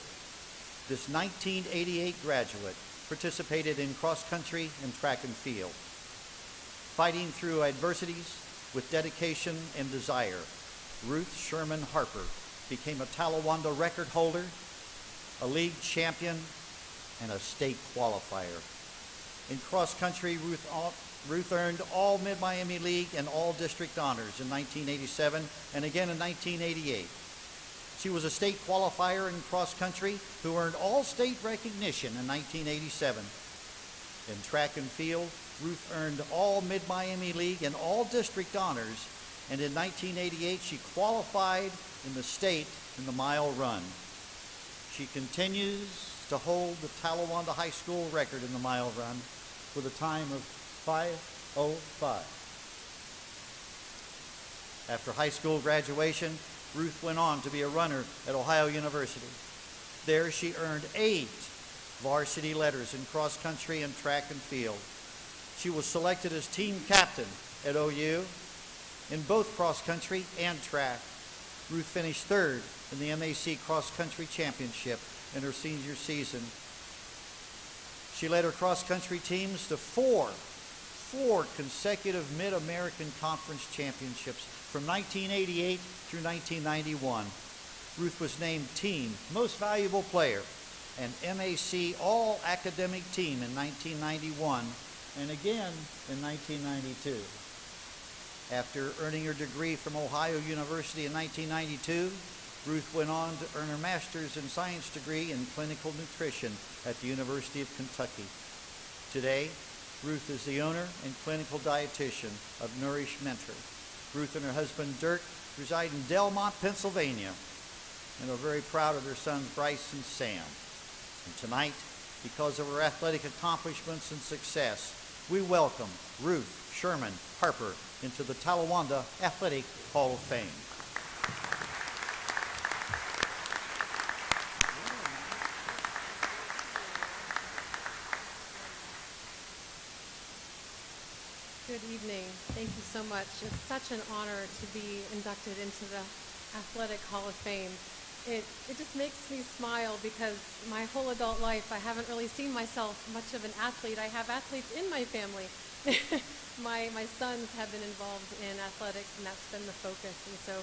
This 1988 graduate participated in cross-country and track and field. Fighting through adversities with dedication and desire, Ruth Sherman Harper became a Talawanda record holder, a league champion, and a state qualifier. In cross country, Ruth earned all Mid-Miami League and all district honors in 1987 and again in 1988. She was a state qualifier in cross country who earned all state recognition in 1987. In track and field, Ruth earned all Mid-Miami League and all district honors, and in 1988 she qualified in the state in the mile run. She continues to hold the Talawanda High School record in the mile run with a time of 5:05. After high school graduation, Ruth went on to be a runner at Ohio University. There she earned 8 varsity letters in cross country and track and field. She was selected as team captain at OU in both cross country and track. Ruth finished 3rd in the MAC cross country championship in her senior season. She led her cross country teams to four consecutive Mid-American Conference championships from 1988 through 1991. Ruth was named Team Most Valuable Player and MAC All-Academic Team in 1991 and again in 1992. After earning her degree from Ohio University in 1992, Ruth went on to earn her master's in science degree in clinical nutrition at the University of Kentucky. Today, Ruth is the owner and clinical dietitian of Nourish Mentor. Ruth and her husband Dirk reside in Delmont, Pennsylvania, and are very proud of their sons Bryce and Sam. And tonight, because of her athletic accomplishments and success, we welcome Ruth Sherman Harper into the Talawanda Athletic Hall of Fame. Good evening. Thank you so much. It's such an honor to be inducted into the Athletic Hall of Fame. It just makes me smile because my whole adult life I haven't really seen myself much of an athlete. I have athletes in my family. My sons have been involved in athletics, and that's been the focus. And so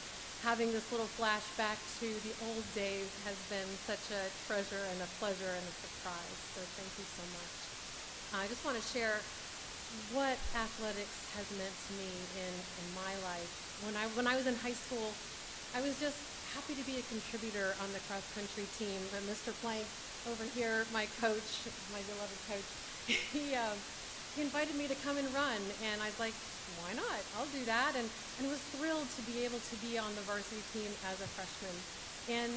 having this little flashback to the old days has been such a treasure and a pleasure and a surprise. So thank you so much. I just want to share what athletics has meant to me in my life. When I was in high school, I was just happy to be a contributor on the cross-country team. Mr. Plank over here, my coach, my beloved coach, he invited me to come and run, and I was like, why not? I'll do that, and was thrilled to be able to be on the varsity team as a freshman. And,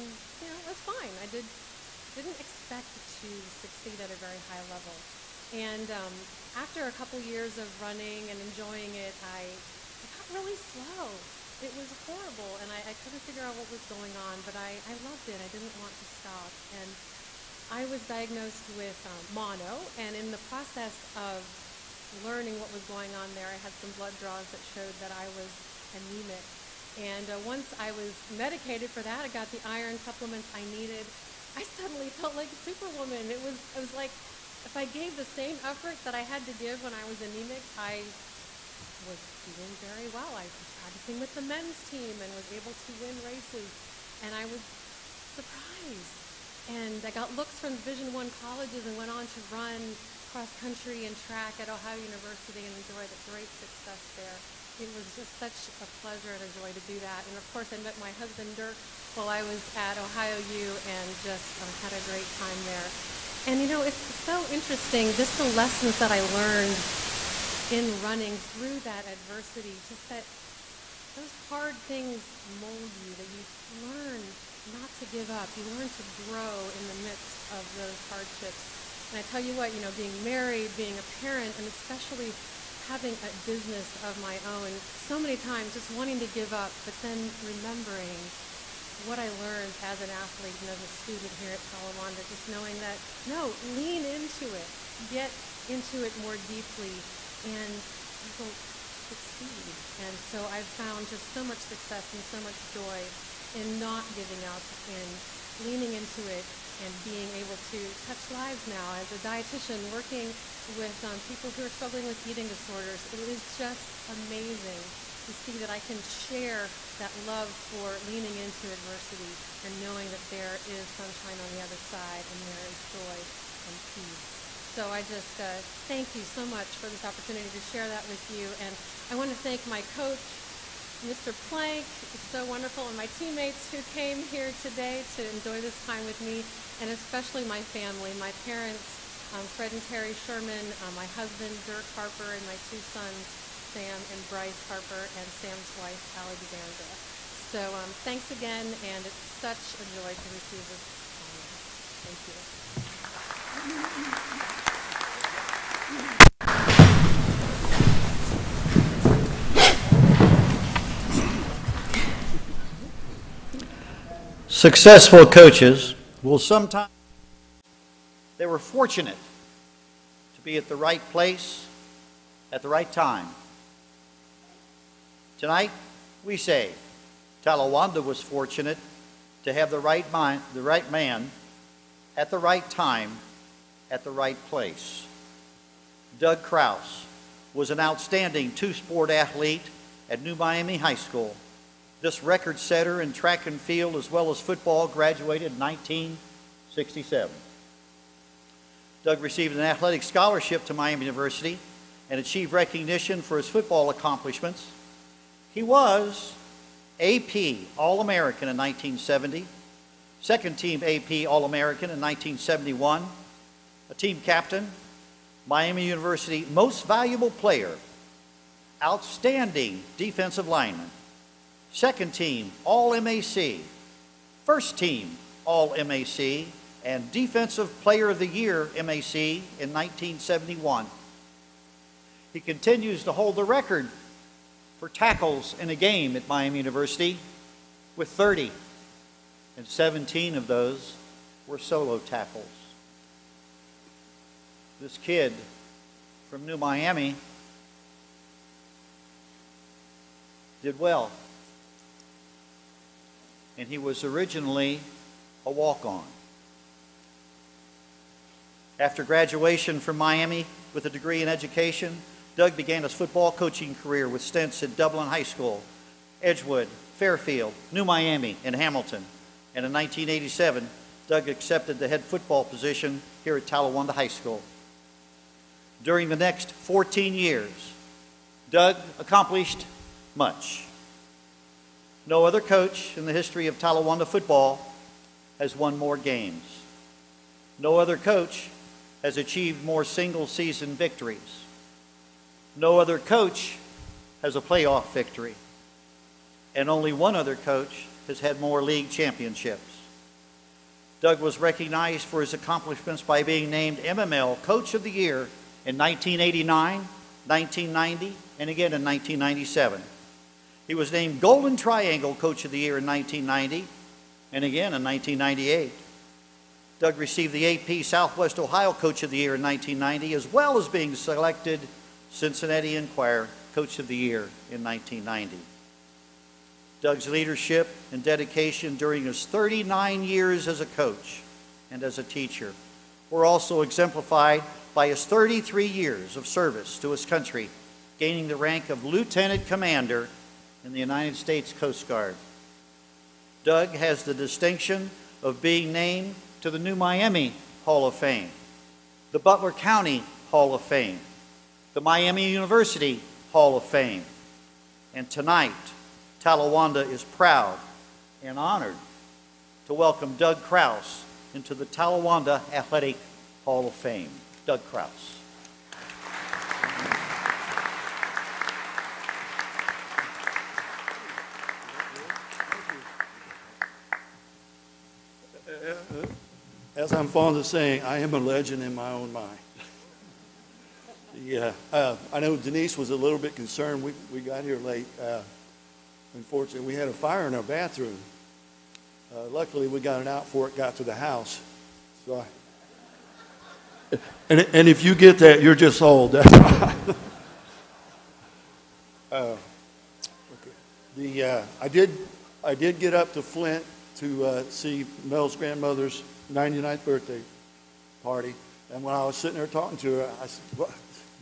that's fine. I didn't expect to succeed at a very high level. And after a couple years of running and enjoying it, I got really slow. It was horrible, and I couldn't figure out what was going on, but I loved it. I didn't want to stop. And I was diagnosed with mono, and in the process of learning what was going on there, I had some blood draws that showed that I was anemic. And once I was medicated for that, I got the iron supplements I needed. I suddenly felt like a superwoman. It was like, if I gave the same effort that I had to give when I was anemic, I was doing very well. I was practicing with the men's team and was able to win races, and I was surprised. And I got looks from Division I colleges and went on to run cross country and track at Ohio University and enjoyed a great success there. It was just such a pleasure and a joy to do that. And of course, I met my husband Dirk while I was at Ohio U and just had a great time there. And it's so interesting, just the lessons that I learned in running through that adversity, just that those hard things mold you, that you learn not to give up. You learn to grow in the midst of those hardships. And I tell you what, being married, being a parent, and especially having a business of my own, so many times just wanting to give up, but then remembering what I learned as an athlete and as a student here at Talawanda, just knowing that, no, lean into it, get into it more deeply, and you will succeed. And so I've found just so much success and so much joy in not giving up and leaning into it and being able to touch lives now as a dietitian working with people who are struggling with eating disorders. It is just amazing to see that I can share that love for leaning into adversity and knowing that there is sunshine on the other side and there is joy and peace. So I just thank you so much for this opportunity to share that with you. And I want to thank my coach, Mr. Plank. It's so wonderful. And my teammates who came here today to enjoy this time with me, and especially my family, my parents, Fred and Terry Sherman, my husband, Dirk Harper, and my two sons, Sam and Bryce Harper, and Sam's wife, Alexandra. So thanks again, and it's such a joy to receive this honor. Thank you. Successful coaches will sometimes, they were fortunate to be at the right place at the right time. Tonight, we say Talawanda was fortunate to have the right man at the right time at the right place. Doug Krauss was an outstanding two-sport athlete at New Miami High School. This record setter in track and field as well as football graduated in 1967. Doug received an athletic scholarship to Miami University and achieved recognition for his football accomplishments. He was AP All-American in 1970, second team AP All-American in 1971, a team captain, Miami University Most Valuable Player, outstanding defensive lineman, second team All-MAC, first team All-MAC, and Defensive Player of the Year MAC in 1971. He continues to hold the record for tackles in a game at Miami University with 30, and 17 of those were solo tackles. This kid from New Miami did well, and he was originally a walk-on. After graduation from Miami with a degree in education, Doug began his football coaching career with stints at Dublin High School, Edgewood, Fairfield, New Miami, and Hamilton. And in 1987, Doug accepted the head football position here at Talawanda High School. During the next 14 years, Doug accomplished much. No other coach in the history of Talawanda football has won more games. No other coach has achieved more single-season victories. No other coach has a playoff victory. And only one other coach has had more league championships. Doug was recognized for his accomplishments by being named MML Coach of the Year in 1989, 1990, and again in 1997. He was named Golden Triangle Coach of the Year in 1990, and again in 1998. Doug received the AP Southwest Ohio Coach of the Year in 1990, as well as being selected Cincinnati Enquirer Coach of the Year in 1990. Doug's leadership and dedication during his 39 years as a coach and as a teacher were also exemplified by his 33 years of service to his country, gaining the rank of Lieutenant Commander in the United States Coast Guard. Doug has the distinction of being named to the New Miami Hall of Fame, the Butler County Hall of Fame, the Miami University Hall of Fame. And tonight, Talawanda is proud and honored to welcome Doug Krauss into the Talawanda Athletic Hall of Fame. Doug Krauss. As I'm fond of saying, I am a legend in my own mind. Yeah, I know Denise was a little bit concerned. We got here late. Unfortunately, we had a fire in our bathroom. Luckily, we got it out before it got to the house. So, and if you get that, you're just old. That's right. Okay. I did get up to Flint to see Mel's grandmother's 99th birthday party. And when I was sitting there talking to her, I said, well,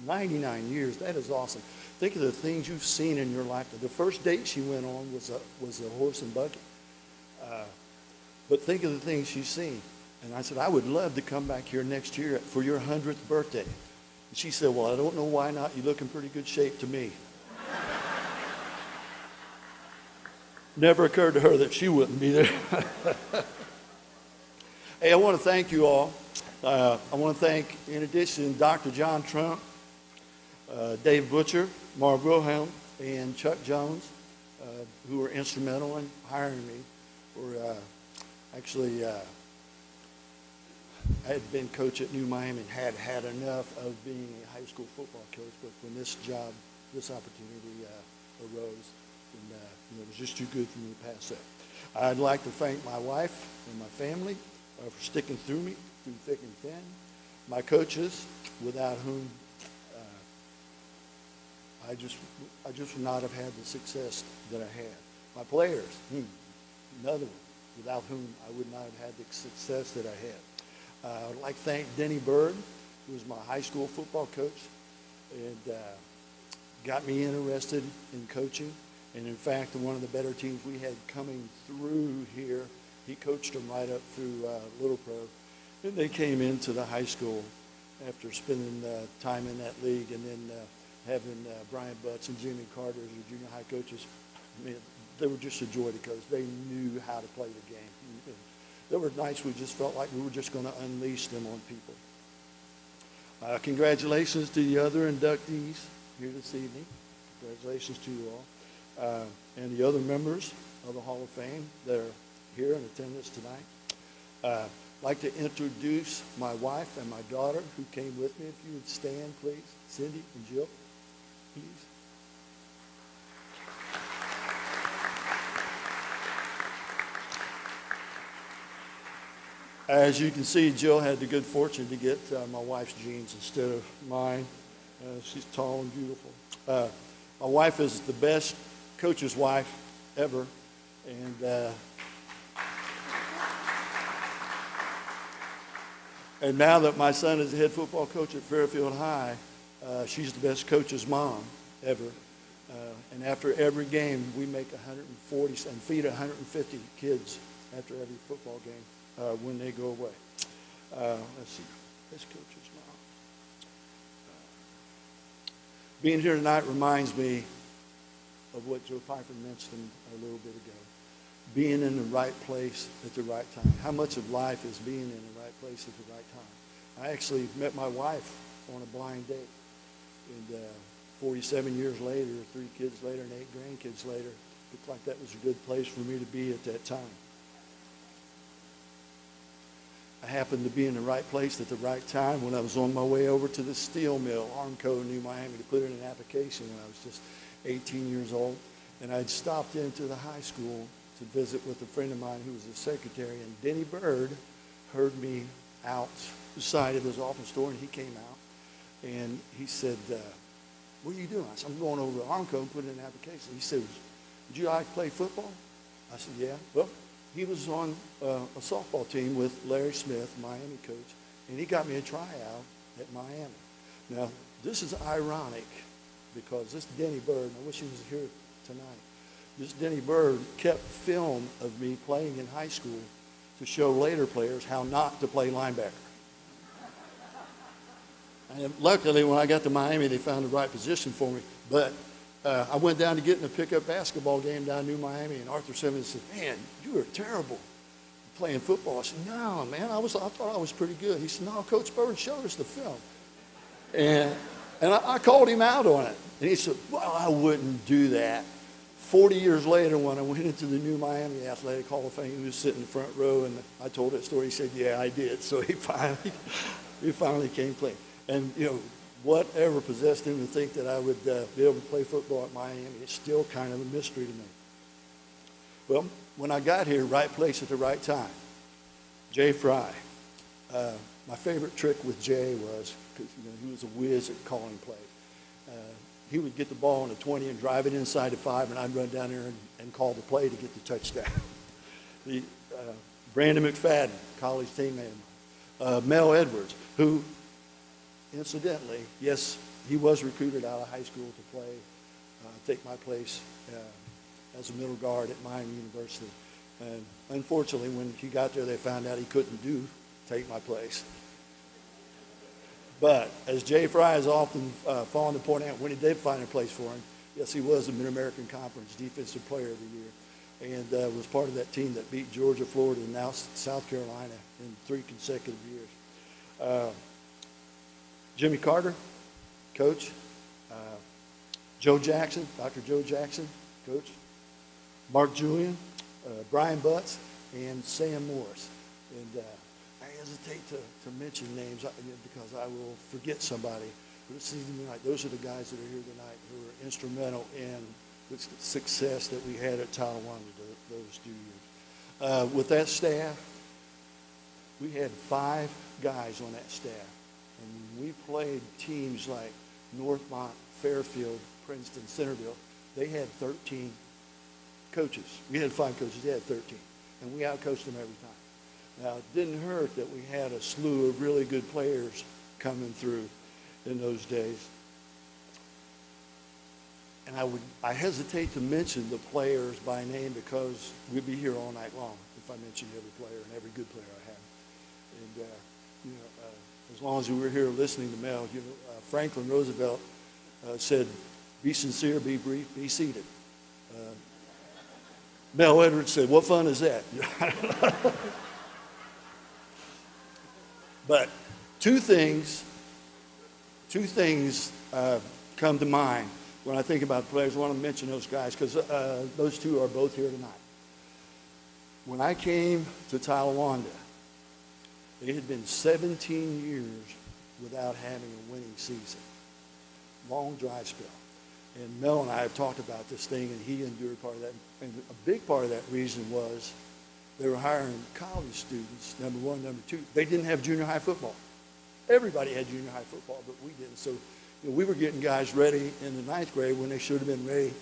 99 years, that is awesome. Think of the things you've seen in your life. The first date she went on was a horse and buggy. But think of the things she's seen. And I said, I would love to come back here next year for your 100th birthday. And she said, well, I don't know why not. You look in pretty good shape to me. Never occurred to her that she wouldn't be there. Hey, I want to thank you all. I want to thank, in addition, Dr. John Trump, Dave Butcher, Marv Wilhelm, and Chuck Jones, who were instrumental in hiring me. I had been coach at New Miami and had enough of being a high school football coach, but when this opportunity arose, and it was just too good for me to pass up. I'd like to thank my wife and my family for sticking through me, through thick and thin. My coaches, without whom I just would not have had the success that I had. My players, another one, without whom I would not have had the success that I had. I'd like to thank Denny Bird, who was my high school football coach, and got me interested in coaching. And in fact, one of the better teams we had coming through here, he coached them right up through Little Pro. And they came into the high school after spending time in that league, and then having Brian Butts and Jimmy Carter as your junior high coaches. I mean, they were just a joy to coach. They knew how to play the game. And there were nights we just felt like we were just going to unleash them on people. Congratulations to the other inductees here this evening. Congratulations to you all. And the other members of the Hall of Fame that are here in attendance tonight. I'd like to introduce my wife and my daughter who came with me. If you would stand, please. Cindy and Jill, please. As you can see, Jill had the good fortune to get my wife's jeans instead of mine. She's tall and beautiful. My wife is the best coach's wife ever, and now that my son is the head football coach at Fairfield High, she's the best coach's mom ever. And after every game, we make 140 and feed 150 kids after every football game when they go away. Let's see, best coach's mom. Being here tonight reminds me of what Joe Piper mentioned a little bit ago. Being in the right place at the right time. How much of life is being in the right place at the right time? I actually met my wife on a blind date. And 47 years later, 3 kids later, and 8 grandkids later, looked like that was a good place for me to be at that time. I happened to be in the right place at the right time when I was on my way over to the steel mill, Armco, New Miami, to put in an application when I was just 18 years old. And I'd stopped into the high school to visit with a friend of mine who was the secretary. And Denny Bird heard me out the side of his office door, and he came out. And he said, what are you doing? I said, I'm going over to Armco and putting in an application. He said, would you like to play football? I said, yeah. Well, he was on a softball team with Larry Smith, Miami coach, and he got me a tryout at Miami. Now, this is ironic because this Denny Bird, and I wish he was here tonight, this Denny Bird kept film of me playing in high school to show later players how not to play linebacker. And luckily, when I got to Miami, they found the right position for me. But I went down to get in a pickup basketball game down in New Miami, and Arthur Simmons said, man, you were terrible playing football. I said, no, man, I thought I was pretty good. He said, no, Coach Bird showed us the film. And I called him out on it. And he said, well, I wouldn't do that. 40 years later, when I went into the New Miami Athletic Hall of Fame, he was sitting in the front row, and I told that story. He said, yeah, I did. So he finally came clean. And, you know, whatever possessed him to think that I would be able to play football at Miami, it's still kind of a mystery to me. Well, when I got here, right place at the right time. Jay Fry. My favorite trick with Jay was, because he was a whiz at calling plays. He would get the ball on the 20 and drive it inside the 5, and I'd run down there and call the play to get the touchdown. Brandon McFadden, college teammate. Mel Edwards, who, incidentally, yes, he was recruited out of high school to play, take my place as a middle guard at Miami University. And unfortunately, when he got there, they found out he couldn't do take my place. But as Jay Fry is often fond to point out, when he did find a place for him, yes, he was the Mid-American Conference Defensive Player of the Year, and was part of that team that beat Georgia, Florida, and now South Carolina in 3 consecutive years. Jimmy Carter, coach. Joe Jackson, Dr. Joe Jackson, coach. Mark Julian, Brian Butts, and Sam Morris. And I hesitate to mention names because I will forget somebody. But it seems to me like those are the guys that are here tonight who are instrumental in the success that we had at Talawanda those 2 years. With that staff, we had 5 guys on that staff. And when we played teams like Northmont, Fairfield, Princeton, Centerville, they had 13 coaches. We had 5 coaches, they had 13. And we outcoached them every time. Now, it didn't hurt that we had a slew of really good players coming through in those days. And I hesitate to mention the players by name because we'd be here all night long if I mentioned every player and every good player I have. And, as long as we were here listening to Mel, Franklin Roosevelt said, be sincere, be brief, be seated. Mel Edwards said, what fun is that? But two things come to mind when I think about players. I want to mention those guys because those two are both here tonight. When I came to Talawanda, it had been 17 years without having a winning season. Long dry spell. And Mel and I have talked about this thing, and he endured part of that. And a big part of that reason was they were hiring college students, number one. Number two, they didn't have junior high football. Everybody had junior high football, but we didn't. So we were getting guys ready in the 9th grade when they should have been ready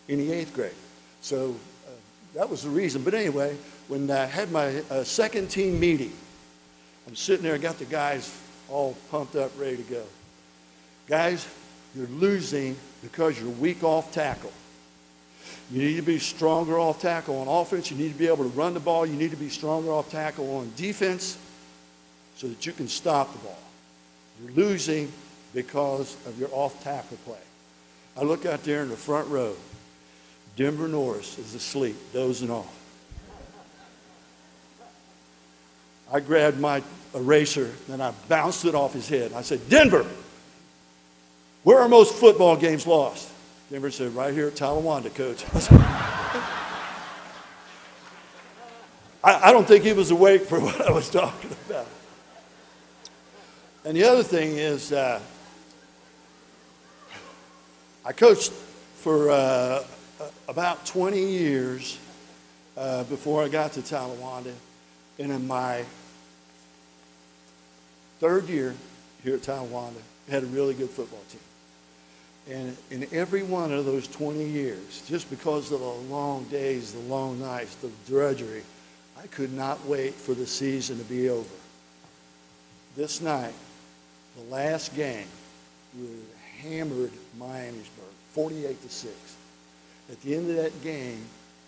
in the 8th grade. So that was the reason. But anyway, when I had my second team meeting, I'm sitting there, I got the guys all pumped up, ready to go. Guys, you're losing because you're weak off tackle. You need to be stronger off tackle on offense. You need to be able to run the ball. You need to be stronger off tackle on defense so that you can stop the ball. You're losing because of your off tackle play. I look out there in the front row. Denver Norris is asleep, dozing off. I grabbed my eraser and I bounced it off his head. I said, Denver, where are most football games lost? Denver said, right here at Talawanda, Coach. I don't think he was awake for what I was talking about. And the other thing is, I coached for about 20 years before I got to Talawanda. And in my 3rd year here at Talawanda, I had a really good football team. And in every one of those 20 years, just because of the long days, the long nights, the drudgery, I could not wait for the season to be over. This night, the last game, we hammered Miamisburg, 48-6. At the end of that game,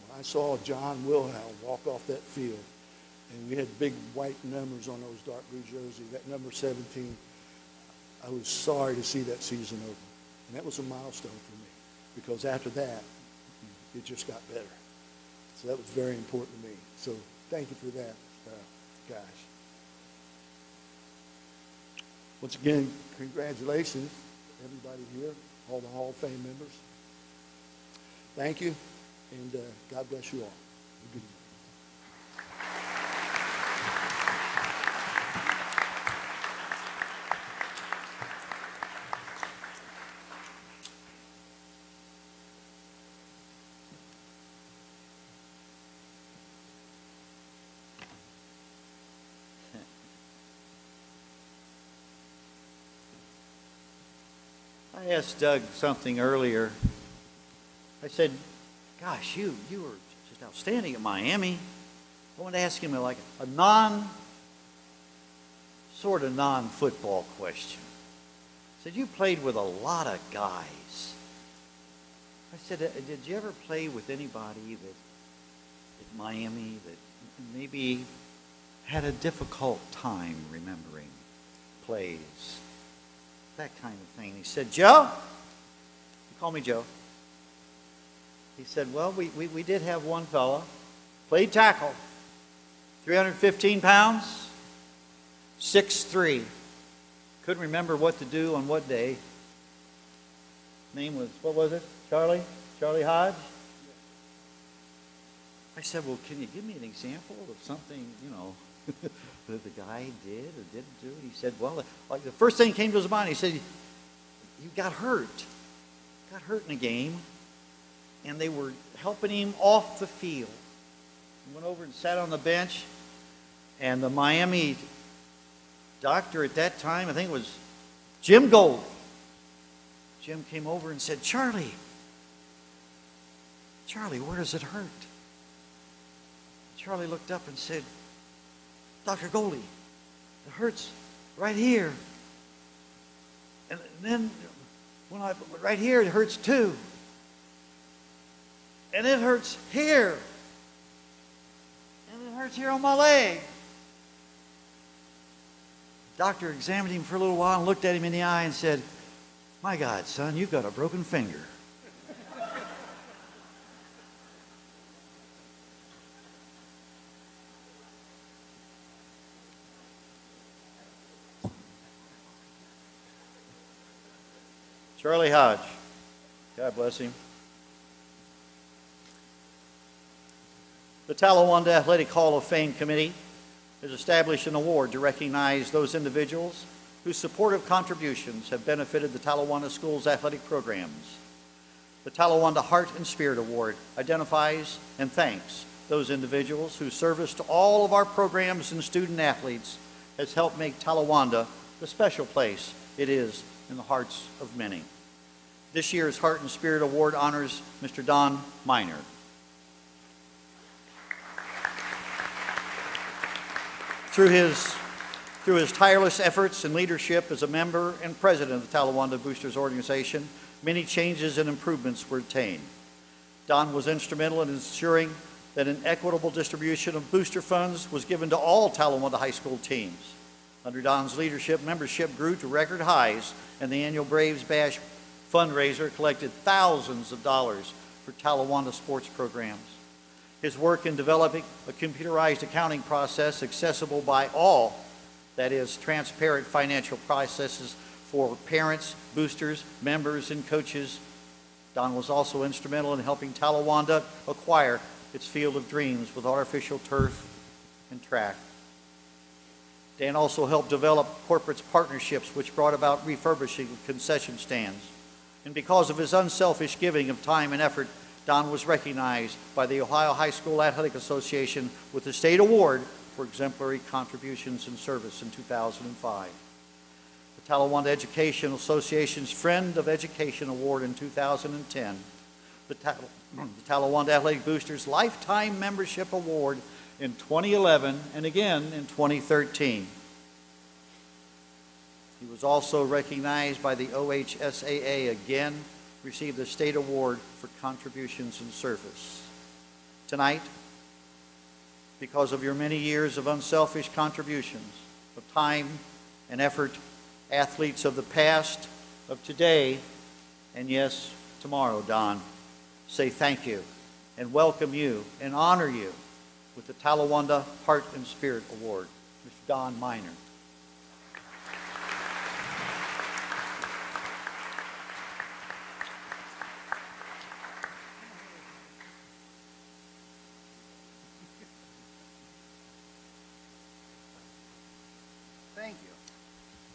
when I saw John Wilhelm walk off that field, and we had big white numbers on those dark blue jerseys, that number 17, I was sorry to see that season over. And that was a milestone for me because after that, it just got better. So that was very important to me. So thank you for that, guys. Once again, congratulations, everybody here, all the Hall of Fame members. Thank you, and God bless you all. Good evening. I asked Doug something earlier. I said, gosh, you were just outstanding at Miami. I wanted to ask him like a non-football question. I said, you played with a lot of guys. I said, did you ever play with anybody that at Miami that maybe had a difficult time remembering plays, that kind of thing. He said, Joe, he called me Joe. He said, well, we did have one fella, played tackle, 315 pounds, 6'3". Couldn't remember what to do on what day. Name was, what was it? Charlie? Charlie Hodge? I said, well, can you give me an example of something, you know, that the guy did or didn't do? And he said, well, like the first thing came to his mind, he said, you got hurt. Got hurt in a game, and they were helping him off the field. He went over and sat on the bench, and the Miami doctor at that time, I think it was Jim Gold. Jim came over and said, Charlie, where does it hurt? Charlie looked up and said, Dr. Goldie, it hurts right here. And then right here it hurts too. And it hurts here. And it hurts here on my leg. The doctor examined him for a little while and looked at him in the eye and said, my God, son, you've got a broken finger. Charlie Hodge, God bless him. The Talawanda Athletic Hall of Fame Committee has established an award to recognize those individuals whose supportive contributions have benefited the Talawanda School's athletic programs. The Talawanda Heart and Spirit Award identifies and thanks those individuals whose service to all of our programs and student athletes has helped make Talawanda the special place it is in the hearts of many. This year's Heart and Spirit Award honors Mr. Don Miner. Through his tireless efforts and leadership as a member and president of the Talawanda Boosters organization, many changes and improvements were attained. Don was instrumental in ensuring that an equitable distribution of booster funds was given to all Talawanda high school teams. Under Don's leadership, membership grew to record highs, and the annual Braves Bash fundraiser collected thousands of dollars for Talawanda sports programs. His work in developing a computerized accounting process accessible by all, that is, transparent financial processes for parents, boosters, members, and coaches. Don was also instrumental in helping Talawanda acquire its Field of Dreams with artificial turf and track. Dan also helped develop corporate partnerships which brought about refurbishing of concession stands. And because of his unselfish giving of time and effort, Don was recognized by the Ohio High School Athletic Association with the State Award for exemplary contributions and service in 2005. The Talawanda Education Association's Friend of Education Award in 2010. The Talawanda Athletic Boosters Lifetime Membership Award in 2011 and again in 2013. He was also recognized by the OHSAA again, received the State Award for contributions and service. Tonight, because of your many years of unselfish contributions, of time and effort, athletes of the past, of today, and yes, tomorrow, Don, say thank you and welcome you and honor you with the Talawanda Heart and Spirit Award, Mr. Don Miner. Thank you.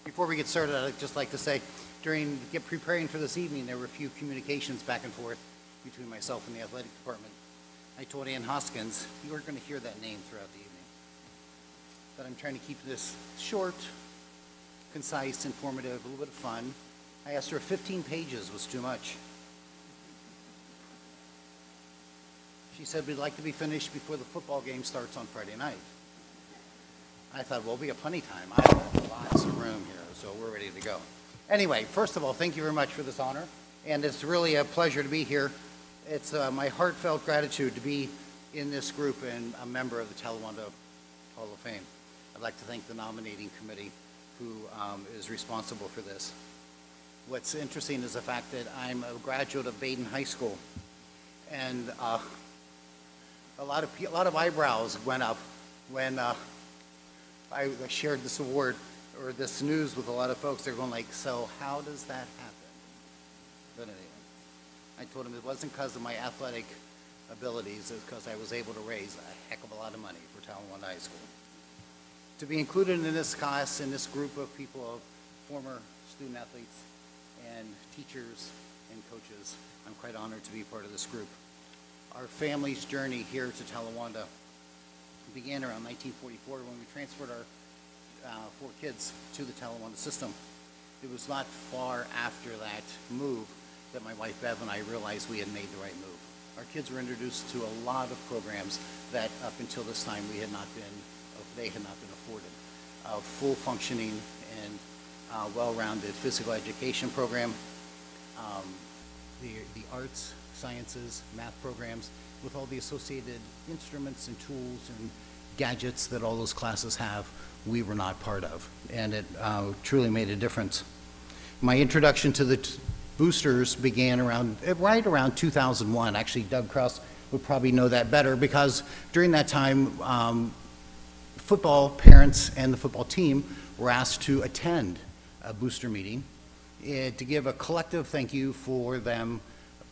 Before we get started, I'd just like to say, during preparing for this evening, there were a few communications back and forth between myself and the athletic department. I told Ann Hoskins, you weren't going to hear that name throughout the evening. But I'm trying to keep this short, concise, informative, a little bit of fun. I asked her if 15 pages was too much. She said, we'd like to be finished before the football game starts on Friday night. I thought, well, we got plenty of time. I have lots of room here, so we're ready to go. Anyway, first of all, thank you very much for this honor, and it's really a pleasure to be here. It's my heartfelt gratitude to be in this group and a member of the Talawanda Hall of Fame. I'd like to thank the nominating committee who is responsible for this. What's interesting is the fact that I'm a graduate of Baden High School, and a lot of eyebrows went up when I shared this award or this news with a lot of folks. They're going like, so how does that happen? But anyway, I told them it wasn't because of my athletic abilities, it's because I was able to raise a heck of a lot of money for Talawanda High School. To be included in this class, in this group of people, of former student athletes and teachers and coaches, I'm quite honored to be part of this group. Our family's journey here to Talawanda began around 1944 when we transferred our 4 kids to the Talawanda system. It was not far after that move that my wife Bev and I realized we had made the right move. Our kids were introduced to a lot of programs that up until this time they had not been afforded. A full functioning and well-rounded physical education program, the arts, sciences, math programs with all the associated instruments and tools and gadgets that all those classes have, we were not part of, and it truly made a difference. My introduction to the boosters began right around 2001. Actually, Doug Krauss would probably know that better because during that time, football parents and the football team were asked to attend a booster meeting to give a collective thank you for them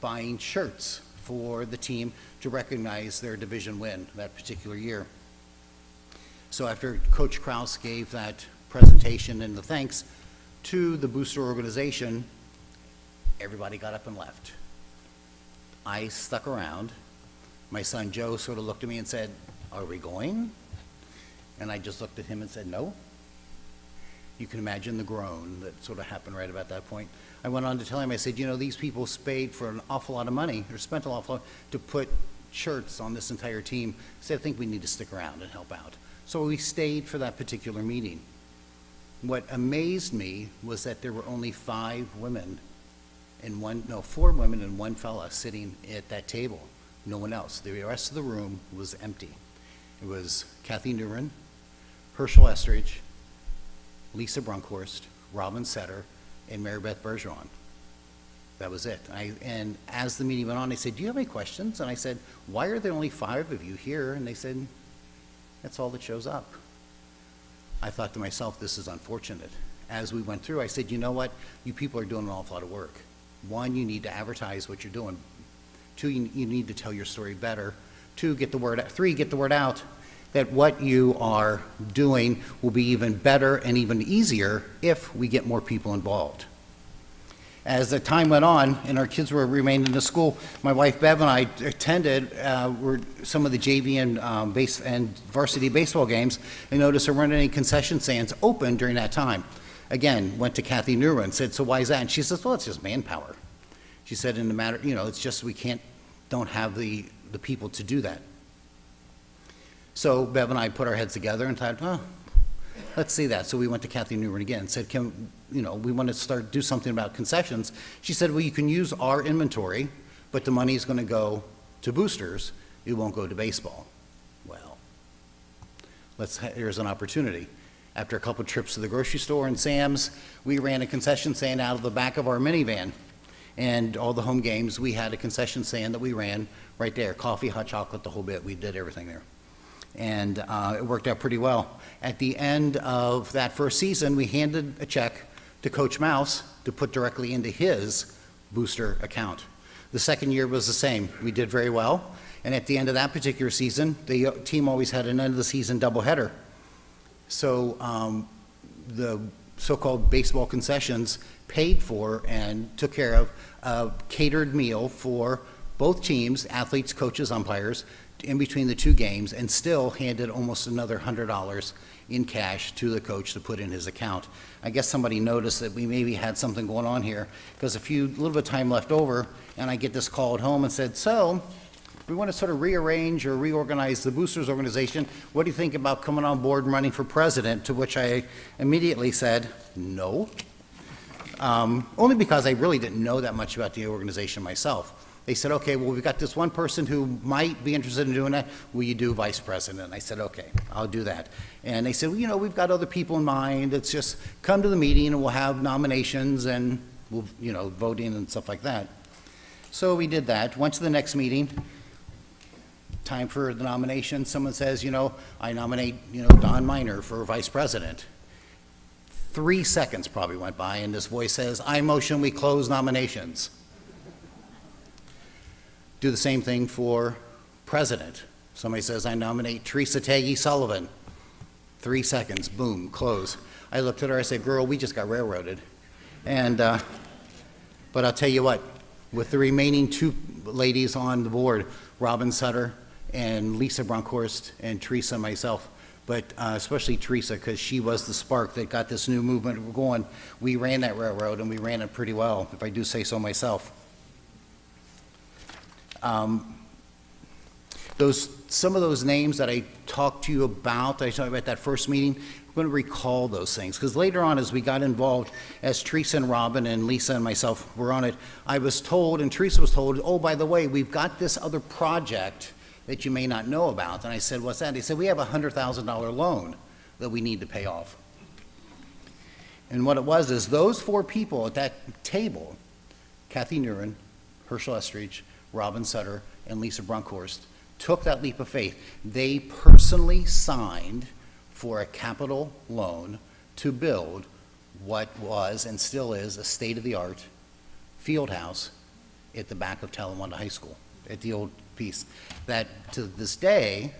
buying shirts for the team to recognize their division win that particular year. So after Coach Krauss gave that presentation and the thanks to the booster organization, everybody got up and left. I stuck around. My son Joe sort of looked at me and said, "Are we going?" And I just looked at him and said, "No." You can imagine the groan that sort of happened right about that point. I went on to tell him, I said, you know, these people paid for an awful lot of money, or spent an awful lot to put shirts on this entire team. I said, I think we need to stick around and help out. So we stayed for that particular meeting. What amazed me was that there were only 4 women and one fella sitting at that table. No one else. The rest of the room was empty. It was Kathy Neurin, Herschel Estridge, Lisa Brunkhorst, Robin Setter, and Mary Beth Bergeron. That was it. And as the meeting went on, they said, do you have any questions? And I said, why are there only 5 of you here? And they said, that's all that shows up. I thought to myself, this is unfortunate. As we went through, I said, you know what? You people are doing an awful lot of work. 1, you need to advertise what you're doing. 2, you need to tell your story better. 2, get the word out. 3, get the word out that what you are doing will be even better and even easier if we get more people involved. As the time went on and our kids were remained in the school, my wife Bev and I attended some of the JV and varsity baseball games and noticed there weren't any concession stands open during that time. Again, went to Kathy Neurin and said, so why is that? And she says, well, it's just manpower. She said, in the matter, you know, it's just we don't have the people to do that. So Bev and I put our heads together and thought, oh, let's see that. So we went to Kathy Neurin again and said, we want to do something about concessions. She said, well, you can use our inventory, but the money is going to go to boosters. It won't go to baseball. Well, here's an opportunity. After a couple trips to the grocery store and Sam's, we ran a concession stand out of the back of our minivan. And all the home games, we had a concession stand that we ran right there. Coffee, hot chocolate, the whole bit. We did everything there. And it worked out pretty well. At the end of that first season, we handed a check to Coach Mouse to put directly into his booster account. The second year was the same. We did very well. And at the end of that particular season, the team always had an end of the season doubleheader. So the so-called baseball concessions paid for and took care of a catered meal for both teams, athletes, coaches, umpires, in between the 2 games, and still handed almost another $100 in cash to the coach to put in his account. I guess somebody noticed that we maybe had something going on here because a little bit of time left over, and I get this call at home and said, so we want to sort of rearrange or reorganize the boosters organization. What do you think about coming on board and running for president? To which I immediately said, no. Only because I really didn't know that much about the organization myself. They said, okay, well, we've got this one person who might be interested in doing that. Will you do vice president? I said, okay, I'll do that. And they said, well, you know, we've got other people in mind. It's just come to the meeting and we'll have nominations and we'll, you know, voting and stuff like that. So we did that, went to the next meeting. Time for the nomination. Someone says, you know, I nominate, you know, Don Miner for vice president. 3 seconds probably went by and this voice says, I motion we close nominations. Do the same thing for president. Somebody says, I nominate Teresa Taggy Sullivan. 3 seconds, boom, close. I looked at her, I said, girl, we just got railroaded. And, but I'll tell you what, with the remaining 2 ladies on the board, Robin Sutter and Lisa Bronkhorst and Teresa and myself, but especially Teresa, because she was the spark that got this new movement going. We ran that railroad and we ran it pretty well, if I do say so myself. Some of those names that I talked to you about, I talked about that first meeting, I'm going to recall those things, because later on as we got involved, as Teresa and Robin and Lisa and myself were on it, I was told, and Teresa was told, oh, by the way, we've got this other project that you may not know about. And I said, what's that? They said, we have a $100,000 loan that we need to pay off. And what it was is those 4 people at that table, Kathy Neuren, Herschel Estridge, Robin Sutter, and Lisa Brunkhorst, took that leap of faith. They personally signed for a capital loan to build what was and still is a state-of-the-art field house at the back of Talawanda High School, at the old piece. That, to this day,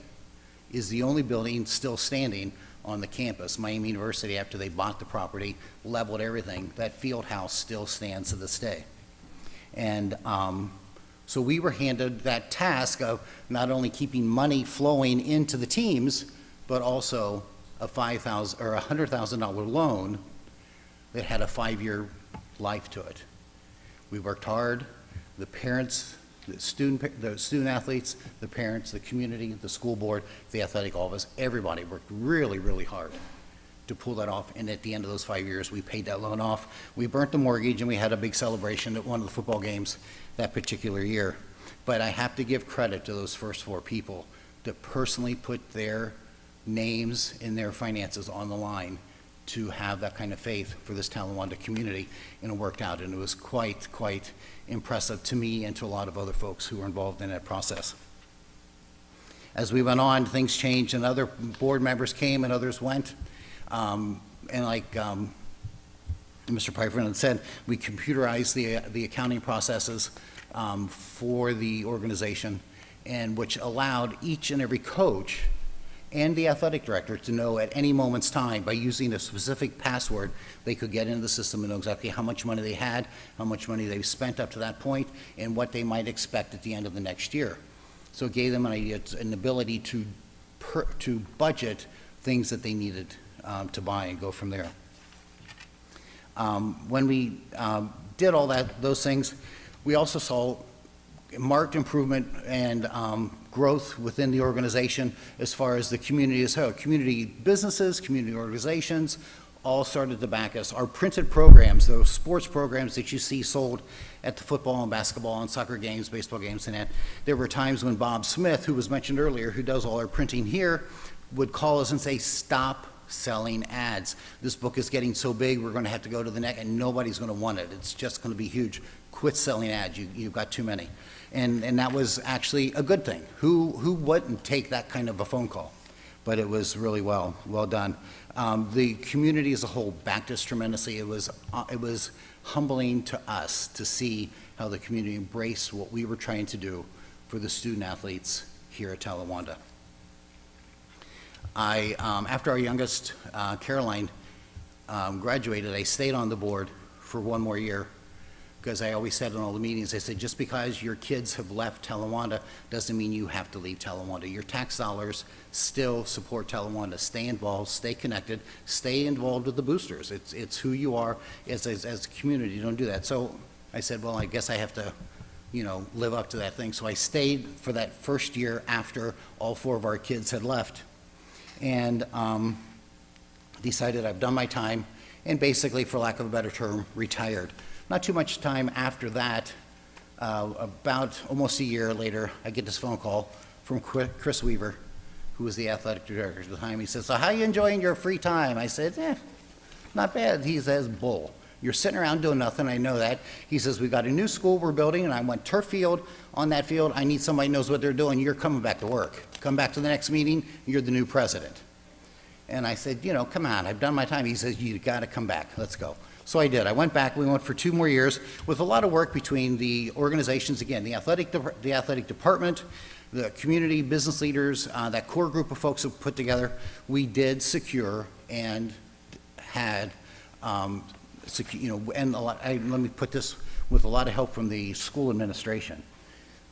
is the only building still standing on the campus. Miami University, after they bought the property, leveled everything, that field house still stands to this day. And so we were handed that task of not only keeping money flowing into the teams, but also a $5,000 or $100,000 loan that had a 5-year life to it. We worked hard. The parents, the student athletes, the parents, the community, the school board, the athletic office, everybody worked really, really hard to pull that off. And at the end of those 5 years, we paid that loan off. We burnt the mortgage and we had a big celebration at one of the football games that particular year. But I have to give credit to those first 4 people to personally put their names and their finances on the line to have that kind of faith for this Talawanda community, and it worked out, and it was quite impressive to me and to a lot of other folks who were involved in that process. As we went on, things changed and other board members came and others went, and like Mr. Pfeiffer had said, we computerized the accounting processes for the organization, and which allowed each and every coach and the athletic director to know at any moment's time, by using a specific password, they could get into the system and know exactly how much money they had, how much money they've spent up to that point, and what they might expect at the end of the next year. So it gave them an idea, an ability to budget things that they needed to buy and go from there. When we did all those things, we also saw marked improvement and growth within the organization as far as the community as whole. Community businesses, community organizations, all started to back us. Our printed programs, those sports programs that you see sold at the football and basketball and soccer games, baseball games and that, there were times when Bob Smith, who was mentioned earlier, who does all our printing here, would call us and say, stop selling ads. This book is getting so big, we're going to have to go to the next, and nobody's going to want it. It's just going to be huge. Quit selling ads. You've got too many. And that was actually a good thing. Who wouldn't take that kind of a phone call? But it was really well done. The community as a whole backed us tremendously. It was humbling to us to see how the community embraced what we were trying to do for the student athletes here at Talawanda. After our youngest, Caroline, graduated, I stayed on the board for 1 more year, because I always said in all the meetings, I said, just because your kids have left Talawanda doesn't mean you have to leave Talawanda. Your tax dollars still support Talawanda. Stay involved, stay connected, stay involved with the boosters. It's who you are as a community. You don't do that. So I said, well, I guess I have to, live up to that thing. So I stayed for that first year after all 4 of our kids had left, and decided I've done my time, and basically, for lack of a better term, retired. Not too much time after that, About almost a year later, I get this phone call from Chris Weaver, who was the athletic director at the time. He says, so how are you enjoying your free time? I said, not bad. He says, bull. You're sitting around doing nothing, I know that. He says, we got a new school we're building, and I want turf field. On that field, I need somebody who knows what they're doing. You're coming back to work. Come back to the next meeting, you're the new president. And I said, come on, I've done my time. He says, you gotta come back, let's go. So I did. I went back. We went for 2 more years with a lot of work between the organizations, again, the athletic department, the community business leaders, that core group of folks who put together. We did secure and had, and let me put this, with a lot of help from the school administration.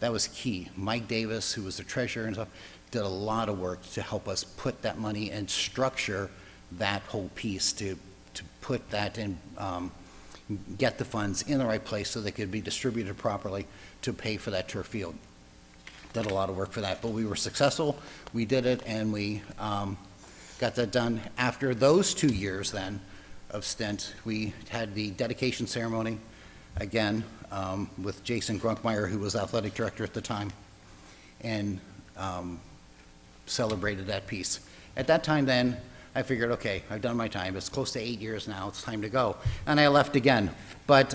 That was key. Mike Davis, who was the treasurer and stuff, did a lot of work to help us put that money and structure that whole piece to put that in, get the funds in the right place so they could be distributed properly to pay for that turf field. Did a lot of work for that, but we were successful. We did it, and we got that done. After those 2 years then of stint, we had the dedication ceremony again with Jason Grunkmeyer, who was athletic director at the time, and celebrated that piece. At that time then, I figured, okay, I've done my time. It's close to 8 years now. It's time to go. And I left again. But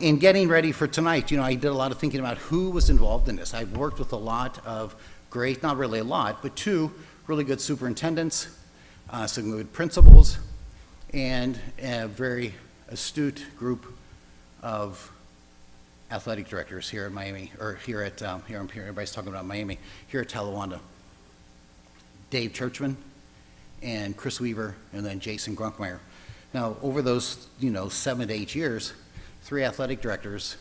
in getting ready for tonight, I did a lot of thinking about who was involved in this. I've worked with a lot of great, not really a lot, but 2 really good superintendents, some good principals, and a very astute group of athletic directors here at Miami, or here at, here I'm hearing everybody's talking about Miami, here at Talawanda. Dave Churchman and Chris Weaver, and then Jason Grunkmeyer. Now, over those, 7 to 8 years, 3 athletic directors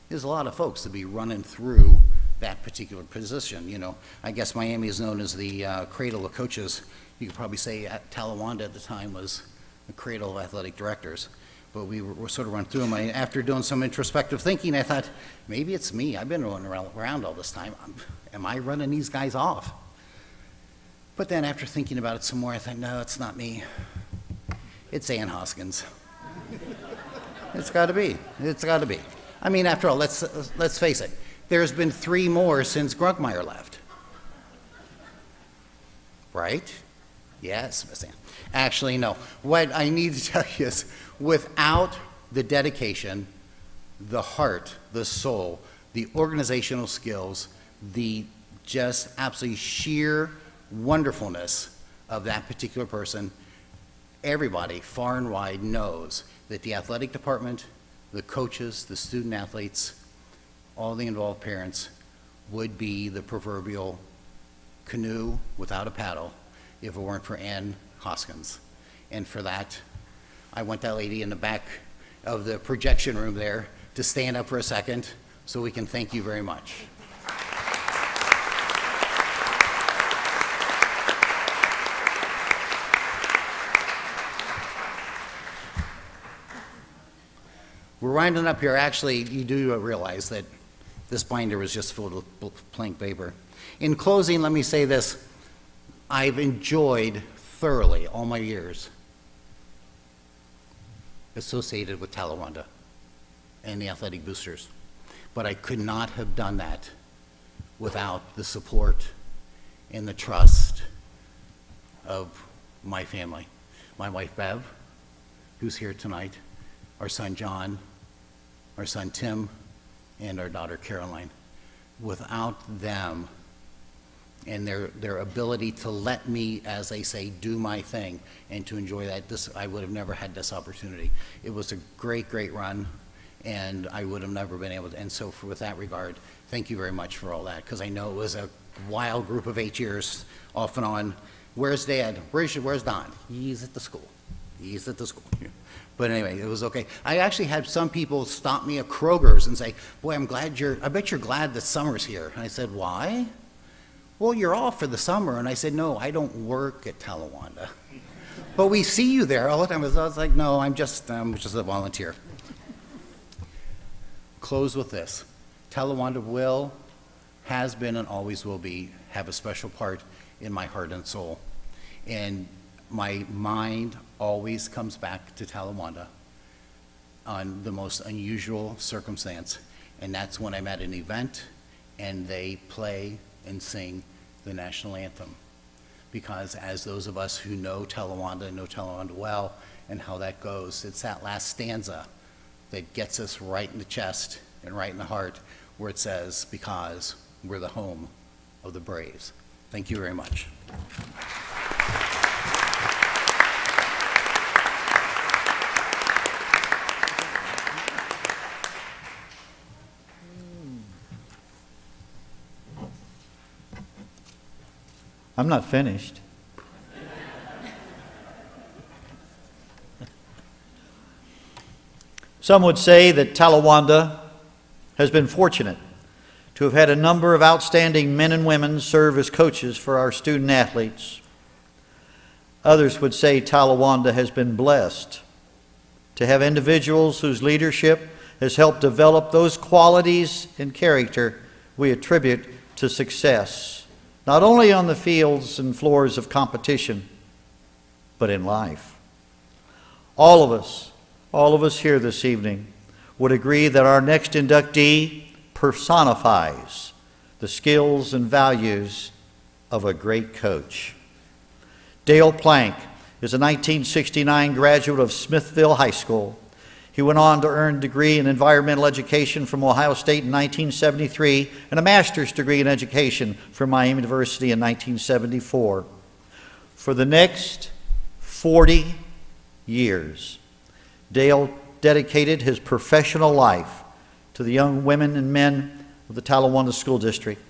is a lot of folks to be running through that particular position. I guess Miami is known as the cradle of coaches. You could probably say at Talawanda at the time was the cradle of athletic directors. But we were sort of run through them. After doing some introspective thinking, I thought, maybe it's me. I've been running around all this time. Am I running these guys off? But then after thinking about it some more, I thought, no, it's not me. It's Ann Hoskins. It's got to be. It's got to be. I mean, after all, let's face it. There's been 3 more since Grunkmeyer left. Right? Yes, Miss Ann. Actually, no. What I need to tell you is, without the dedication, the heart, the soul, the organizational skills, the just absolutely sheer wonderfulness of that particular person, everybody far and wide knows that the athletic department, the coaches, the student athletes, all the involved parents would be the proverbial canoe without a paddle if it weren't for Ann Hoskins. And for that, I want that lady in the back of the projection room there to stand up for a second so we can thank you very much. We're winding up here. Actually, you do realize that this binder was just filled with blank paper. In closing, let me say this. I've enjoyed thoroughly all my years associated with Talawanda and the athletic boosters. But I could not have done that without the support and the trust of my family. My wife, Bev, who's here tonight, our son, John, our son, Tim, and our daughter, Caroline. Without them and their ability to let me, as they say, do my thing and to enjoy that, I would have never had this opportunity. It was a great, great run, and I would have never been able to. And so with that regard, thank you very much for all that, because I know it was a wild group of 8 years off and on. Where's Dad? Where's Don? He's at the school. He's at the school. But anyway, it was okay. I actually had some people stop me at Kroger's and say, boy, I bet you're glad that summer's here. And I said, why? Well, you're off for the summer. And I said, no, I don't work at Talawanda. But we see you there all the time. I was like, no, I'm just a volunteer. Close with this. Talawanda has been and always will have a special part in my heart and soul. And my mind always comes back to Talawanda. on the most unusual circumstance, and that's when I'm at an event and they play and sing the national anthem. Because as those of us who know Talawanda well, and how that goes, it's that last stanza that gets us right in the chest and right in the heart, where it says, because we're the home of the Braves. Thank you very much. I'm not finished. Some would say that Talawanda has been fortunate to have had a number of outstanding men and women serve as coaches for our student athletes. Others would say Talawanda has been blessed to have individuals whose leadership has helped develop those qualities and character we attribute to success, not only on the fields and floors of competition, but in life. All of us here this evening would agree that our next inductee personifies the skills and values of a great coach. Dale Plank is a 1969 graduate of Smithville High School. He went on to earn a degree in environmental education from Ohio State in 1973 and a master's degree in education from Miami University in 1974. For the next 40 years, Dale dedicated his professional life to the young women and men of the Talawanda School District.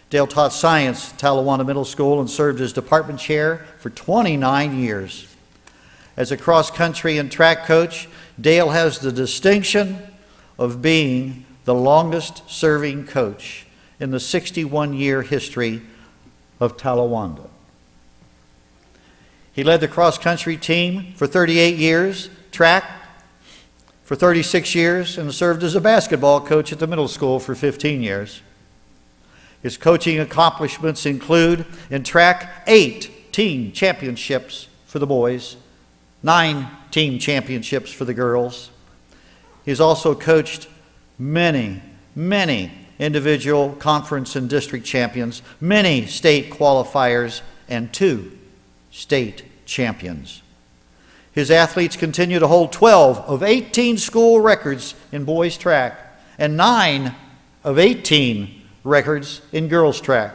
Dale taught science at Talawanda Middle School and served as department chair for 29 years. As a cross-country and track coach, Dale has the distinction of being the longest-serving coach in the 61-year history of Talawanda. He led the cross-country team for 38 years, track for 36 years, and served as a basketball coach at the middle school for 15 years. His coaching accomplishments include, in track, 8 team championships for the boys, 9 team championships for the girls. He's also coached many individual conference and district champions, many state qualifiers, and 2 state champions. His athletes continue to hold 12 of 18 school records in boys track and 9 of 18 records in girls track.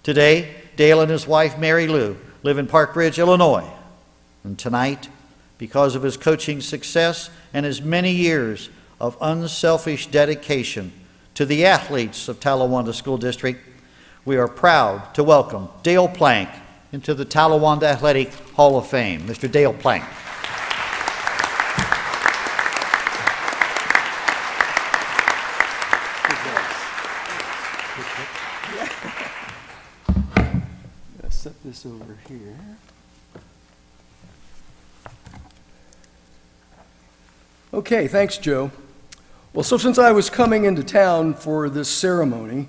Today, Dale and his wife, Mary Lou, live in Park Ridge, Illinois. And tonight, because of his coaching success and his many years of unselfish dedication to the athletes of Talawanda School District, we are proud to welcome Dale Plank into the Talawanda Athletic Hall of Fame. Mr. Dale Plank. Let's set this over here. Okay, thanks, Joe. Well, so since I was coming into town for this ceremony,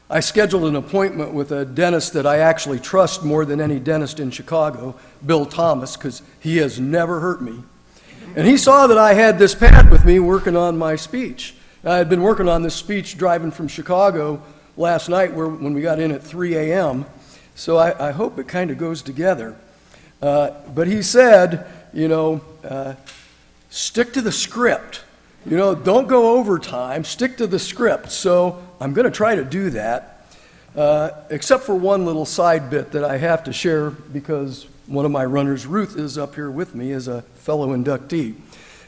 I scheduled an appointment with a dentist that I actually trust more than any dentist in Chicago, Bill Thomas, because he has never hurt me. And he saw that I had this pad with me working on my speech. I had been working on this speech driving from Chicago last night when we got in at 3 a.m., so I hope it kind of goes together. But he said, stick to the script. Don't go overtime, stick to the script. So I'm going to try to do that, except for one little side bit that I have to share because one of my runners, Ruth, is up here with me as a fellow inductee.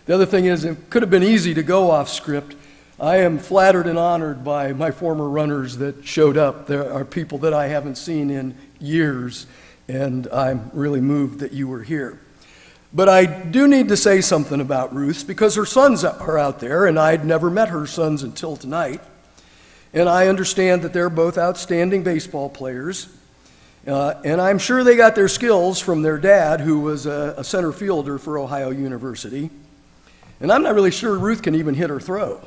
The other thing is, it could have been easy to go off script. I am flattered and honored by my former runners that showed up. There are people that I haven't seen in years, and I'm really moved that you were here. But I do need to say something about Ruth because her sons are out there, and I'd never met her sons until tonight. And I understand that they're both outstanding baseball players. And I'm sure they got their skills from their dad, who was a center fielder for Ohio University. And I'm not really sure Ruth can even hit or throw.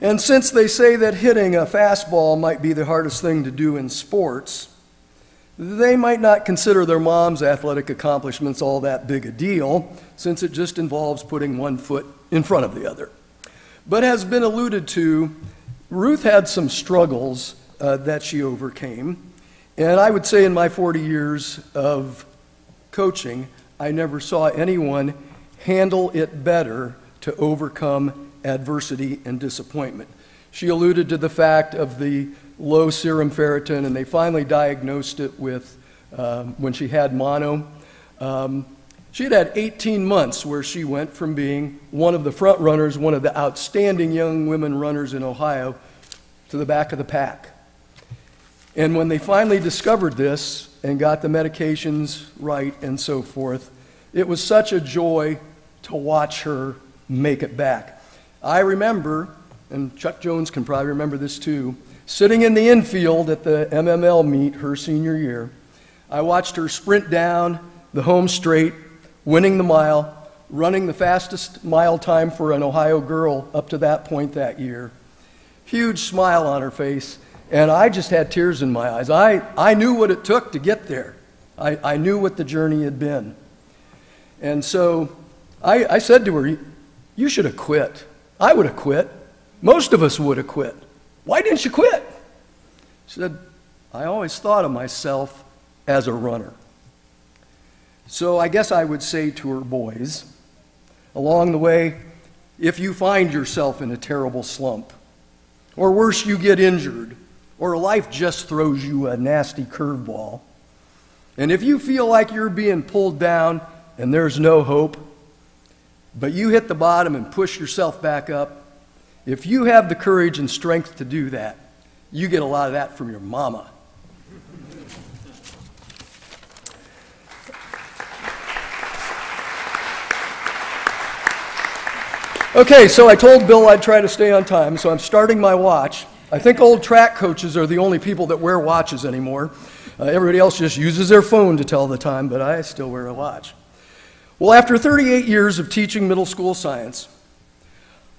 And since they say that hitting a fastball might be the hardest thing to do in sports, they might not consider their mom's athletic accomplishments all that big a deal, since it just involves putting one foot in front of the other. But as been alluded to, Ruth had some struggles that she overcame, and I would say in my 40 years of coaching, I never saw anyone handle it better to overcome adversity and disappointment. She alluded to the fact of the low serum ferritin, and they finally diagnosed it with, when she had mono. She had 18 months where she went from being one of the front runners, one of the outstanding young women runners in Ohio, to the back of the pack. And when they finally discovered this and got the medications right and so forth, it was such a joy to watch her make it back. I remember, and Chuck Jones can probably remember this too, sitting in the infield at the MML meet her senior year. I watched her sprint down the home straight, winning the mile, running the fastest mile time for an Ohio girl up to that point that year. Huge smile on her face, and I just had tears in my eyes. I knew what it took to get there. I knew what the journey had been. And so I said to her, "You should have quit. I would have quit. Most of us would have quit. Why didn't you quit?" She said, "I always thought of myself as a runner." So I guess I would say to her boys, along the way, if you find yourself in a terrible slump, or worse, you get injured, or life just throws you a nasty curveball, and if you feel like you're being pulled down and there's no hope, but you hit the bottom and push yourself back up, if you have the courage and strength to do that, you get a lot of that from your mama. Okay, so I told Bill I'd try to stay on time, so I'm starting my watch. I think old track coaches are the only people that wear watches anymore. Everybody else just uses their phone to tell the time, but I still wear a watch. Well, after 38 years of teaching middle school science,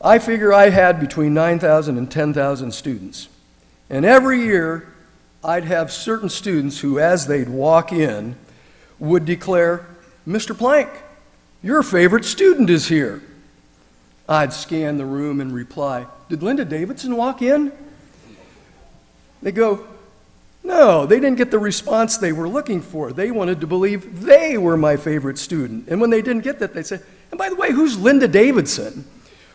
I figure I had between 9,000 and 10,000 students. And every year, I'd have certain students who, as they'd walk in, would declare, "Mr. Plank, your favorite student is here." I'd scan the room and reply, "Did Linda Davidson walk in?" They go, "No, they didn't get the response they were looking for. They wanted to believe they were my favorite student." And when they didn't get that, they said, "And by the way, who's Linda Davidson?"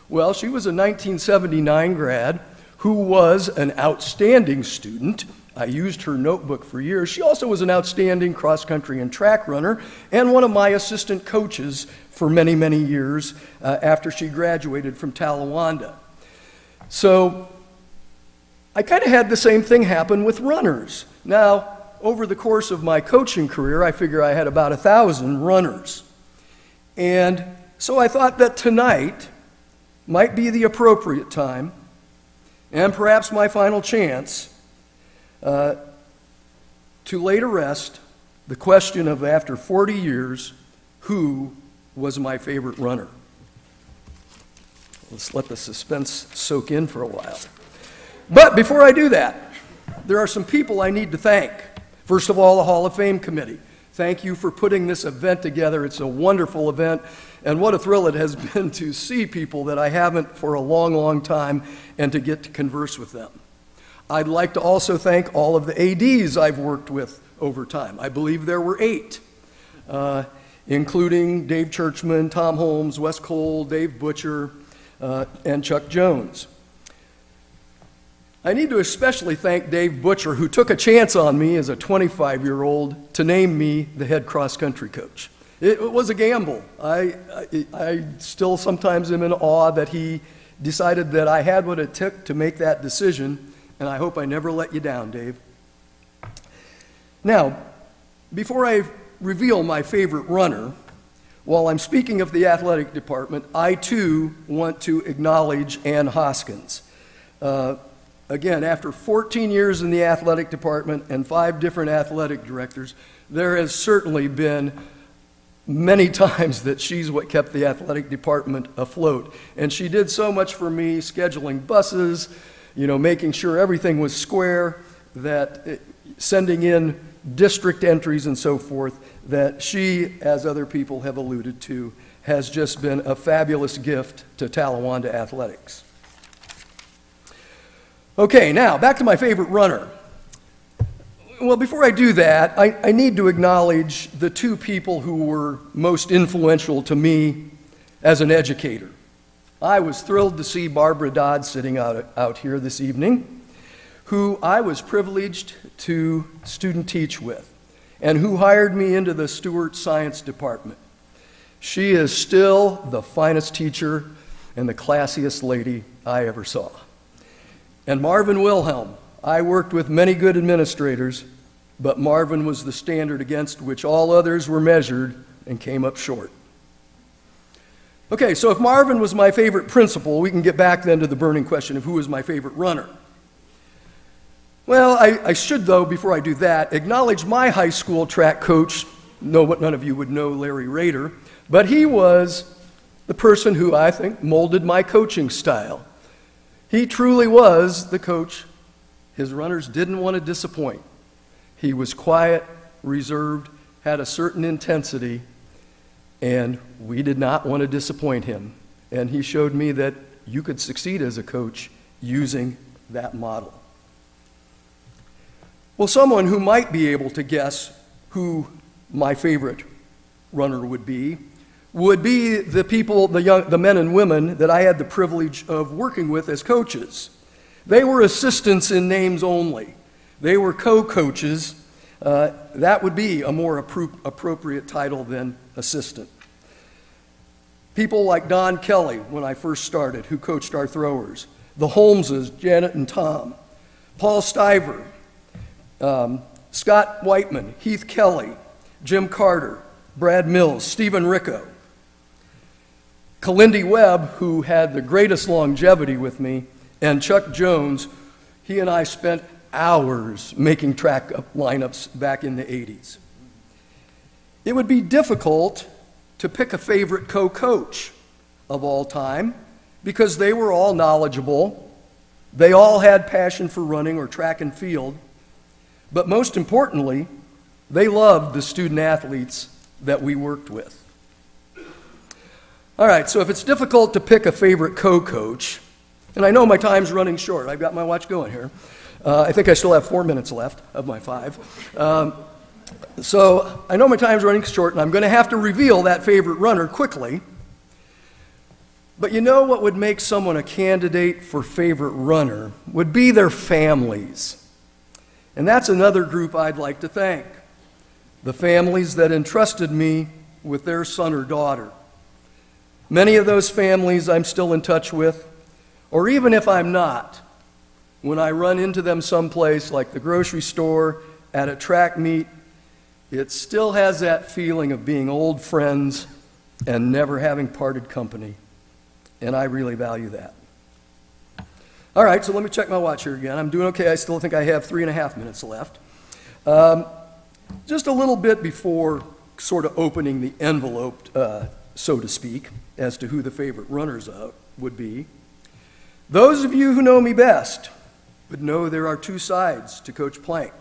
Well, she was a 1979 grad who was an outstanding student. I used her notebook for years. She also was an outstanding cross-country and track runner and one of my assistant coaches for many, many years after she graduated from Talawanda. So I kind of had the same thing happen with runners. Now, over the course of my coaching career, I figure I had about 1,000 runners. And so I thought that tonight might be the appropriate time, and perhaps my final chance, to lay to rest the question of, after 40 years, who was my favorite runner? Let's let the suspense soak in for a while. But before I do that, there are some people I need to thank. First of all, the Hall of Fame Committee. Thank you for putting this event together. It's a wonderful event, and what a thrill it has been to see people that I haven't for a long, long time and to get to converse with them. I'd like to also thank all of the ADs I've worked with over time. I believe there were 8, including Dave Churchman, Tom Holmes, Wes Cole, Dave Butcher, and Chuck Jones. I need to especially thank Dave Butcher, who took a chance on me as a 25-year-old to name me the head cross-country coach. It was a gamble. I still sometimes am in awe that he decided that I had what it took to make that decision, and I hope I never let you down, Dave. Now, before I reveal my favorite runner, while I'm speaking of the athletic department, I too want to acknowledge Ann Hoskins. Again, after 14 years in the athletic department and 5 different athletic directors, there has certainly been many times that she's what kept the athletic department afloat. And she did so much for me, scheduling buses, making sure everything was square, that sending in district entries and so forth, that she, as other people have alluded to, has just been a fabulous gift to Talawanda athletics. Okay, now back to my favorite runner. Well, before I do that, I need to acknowledge the two people who were most influential to me as an educator. I was thrilled to see Barbara Dodd sitting out here this evening, who I was privileged to student teach with, and who hired me into the Stewart Science Department. She is still the finest teacher and the classiest lady I ever saw. And Marvin Wilhelm. I worked with many good administrators, but Marvin was the standard against which all others were measured and came up short. Okay, so if Marvin was my favorite principal, we can get back then to the burning question of who was my favorite runner. Well, I should, though, before I do that, acknowledge my high school track coach. None of you would know Larry Rader, but he was the person who I think molded my coaching style. He truly was the coach his runners didn't want to disappoint. He was quiet, reserved, had a certain intensity, and we did not want to disappoint him. And he showed me that you could succeed as a coach using that model. Well, someone who might be able to guess who my favorite runner would be the people, the men and women that I had the privilege of working with as coaches. They were assistants in names only. They were co-coaches. That would be a more appropriate title than assistant. People like Don Kelly, when I first started, who coached our throwers. The Holmeses, Janet and Tom. Paul Stiver, Scott Whiteman, Heath Kelly, Jim Carter, Brad Mills, Stephen Ricco. Kalindi Webb, who had the greatest longevity with me, and Chuck Jones. He and I spent hours making track lineups back in the 80s. It would be difficult to pick a favorite co-coach of all time because they were all knowledgeable. They all had passion for running or track and field. But most importantly, they loved the student athletes that we worked with. All right, so if it's difficult to pick a favorite co-coach, and I know my time's running short. I've got my watch going here. I think I still have 4 minutes left of my 5. So I know my time's running short, and I'm going to have to reveal that favorite runner quickly. But you know what would make someone a candidate for favorite runner would be their families. And that's another group I'd like to thank. The families that entrusted me with their son or daughter. Many of those families I'm still in touch with, or even if I'm not, when I run into them someplace like the grocery store, at a track meet, it still has that feeling of being old friends and never having parted company. And I really value that. All right, so let me check my watch here again. I'm doing okay. I still think I have 3.5 minutes left. Just a little bit before sort of opening the envelope, so to speak, as to who the favorite runners would be. Those of you who know me best would know there are two sides to Coach Plank.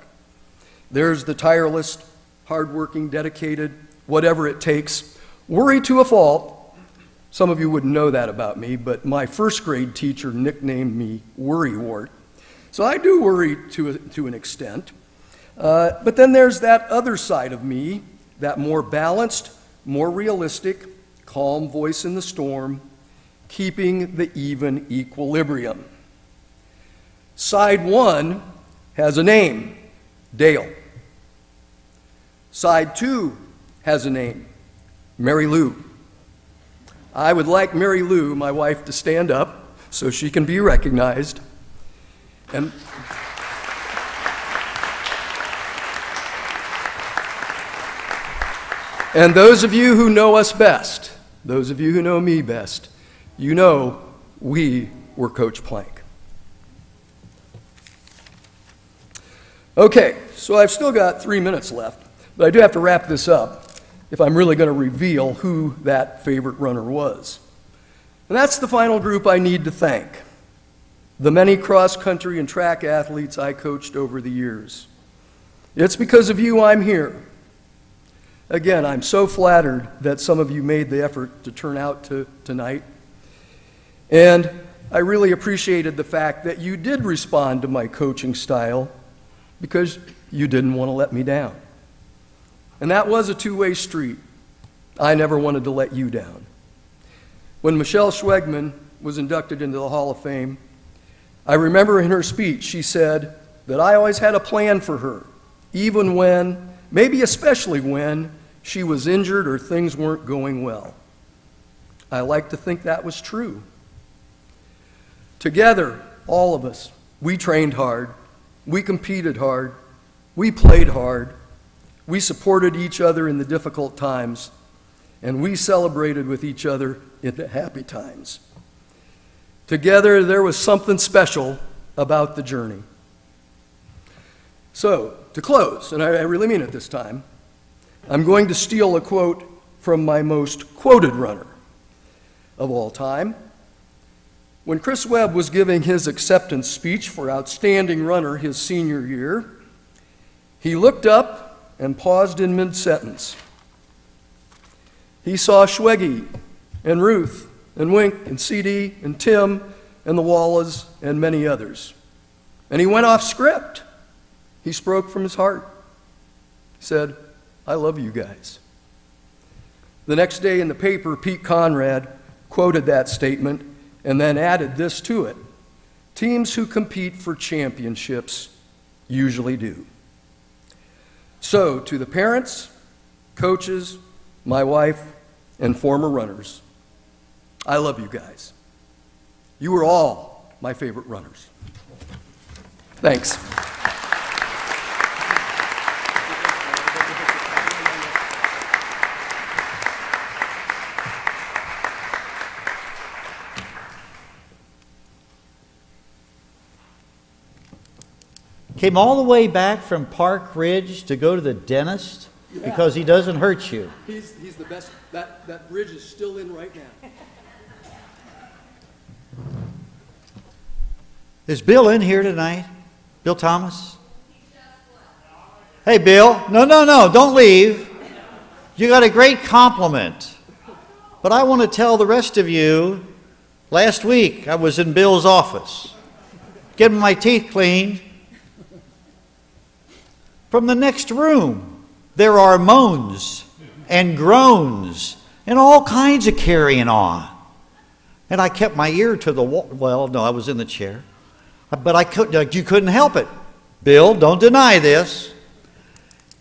There's the tireless, hardworking, dedicated, whatever it takes, worry to a fault. Some of you wouldn't know that about me, but my first grade teacher nicknamed me Worrywart. So I do worry to an extent. But then there's that other side of me, that more balanced, more realistic, calm voice in the storm, keeping the even equilibrium. Side one has a name, Dale. Side two has a name, Mary Lou. I would like Mary Lou, my wife, to stand up so she can be recognized. And those of you who know us best, those of you who know me best, you know we were Coach Plank. Okay, so I've still got 3 minutes left, but I do have to wrap this up if I'm really going to reveal who that favorite runner was. And that's the final group I need to thank, the many cross-country and track athletes I coached over the years. It's because of you I'm here. Again, I'm so flattered that some of you made the effort to turn out tonight. And I really appreciated the fact that you did respond to my coaching style because you didn't want to let me down. And that was a two-way street. I never wanted to let you down. When Michelle Schwegmann was inducted into the Hall of Fame, I remember in her speech she said that I always had a plan for her, even when, maybe especially when, she was injured or things weren't going well. I like to think that was true. Together, all of us, we trained hard, we competed hard, we played hard, we supported each other in the difficult times, and we celebrated with each other in the happy times. Together, there was something special about the journey. So, to close, and I really mean it this time, I'm going to steal a quote from my most quoted runner of all time. When Chris Webb was giving his acceptance speech for Outstanding Runner his senior year, he looked up and paused in mid-sentence. He saw Schweggy and Ruth and Wink and CD and Tim and the Wallas and many others. And he went off script. He spoke from his heart. He said, "I love you guys." The next day in the paper, Pete Conrad quoted that statement and then added this to it: "Teams who compete for championships usually do." So, to the parents, coaches, my wife, and former runners, I love you guys. You were all my favorite runners. Thanks. Came all the way back from Park Ridge to go to the dentist because he doesn't hurt you. He's the best. That bridge is still in right now. Is Bill in here tonight? Bill Thomas? Hey, Bill. No, don't leave. You got a great compliment. But I want to tell the rest of you, last week I was in Bill's office getting my teeth cleaned. From the next room, there are moans and groans and all kinds of carrying on. And I kept my ear to the wall. Well, no, I was in the chair. But you couldn't help it. Bill, don't deny this.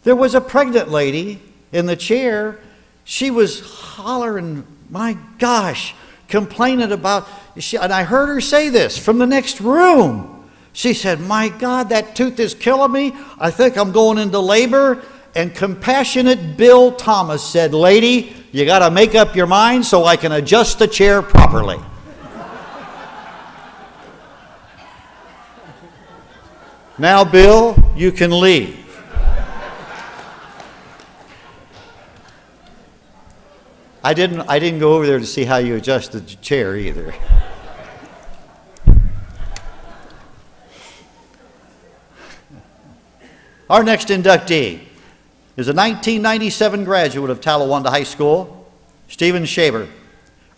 There was a pregnant lady in the chair. She was hollering, my gosh, complaining about, and I heard her say this from the next room. She said, "My God, that tooth is killing me. I think I'm going into labor." And compassionate Bill Thomas said, "Lady, you got to make up your mind so I can adjust the chair properly." Now, Bill, you can leave. I didn't go over there to see how you adjusted the chair either. Our next inductee is a 1997 graduate of Talawanda High School, Stephen Shaber.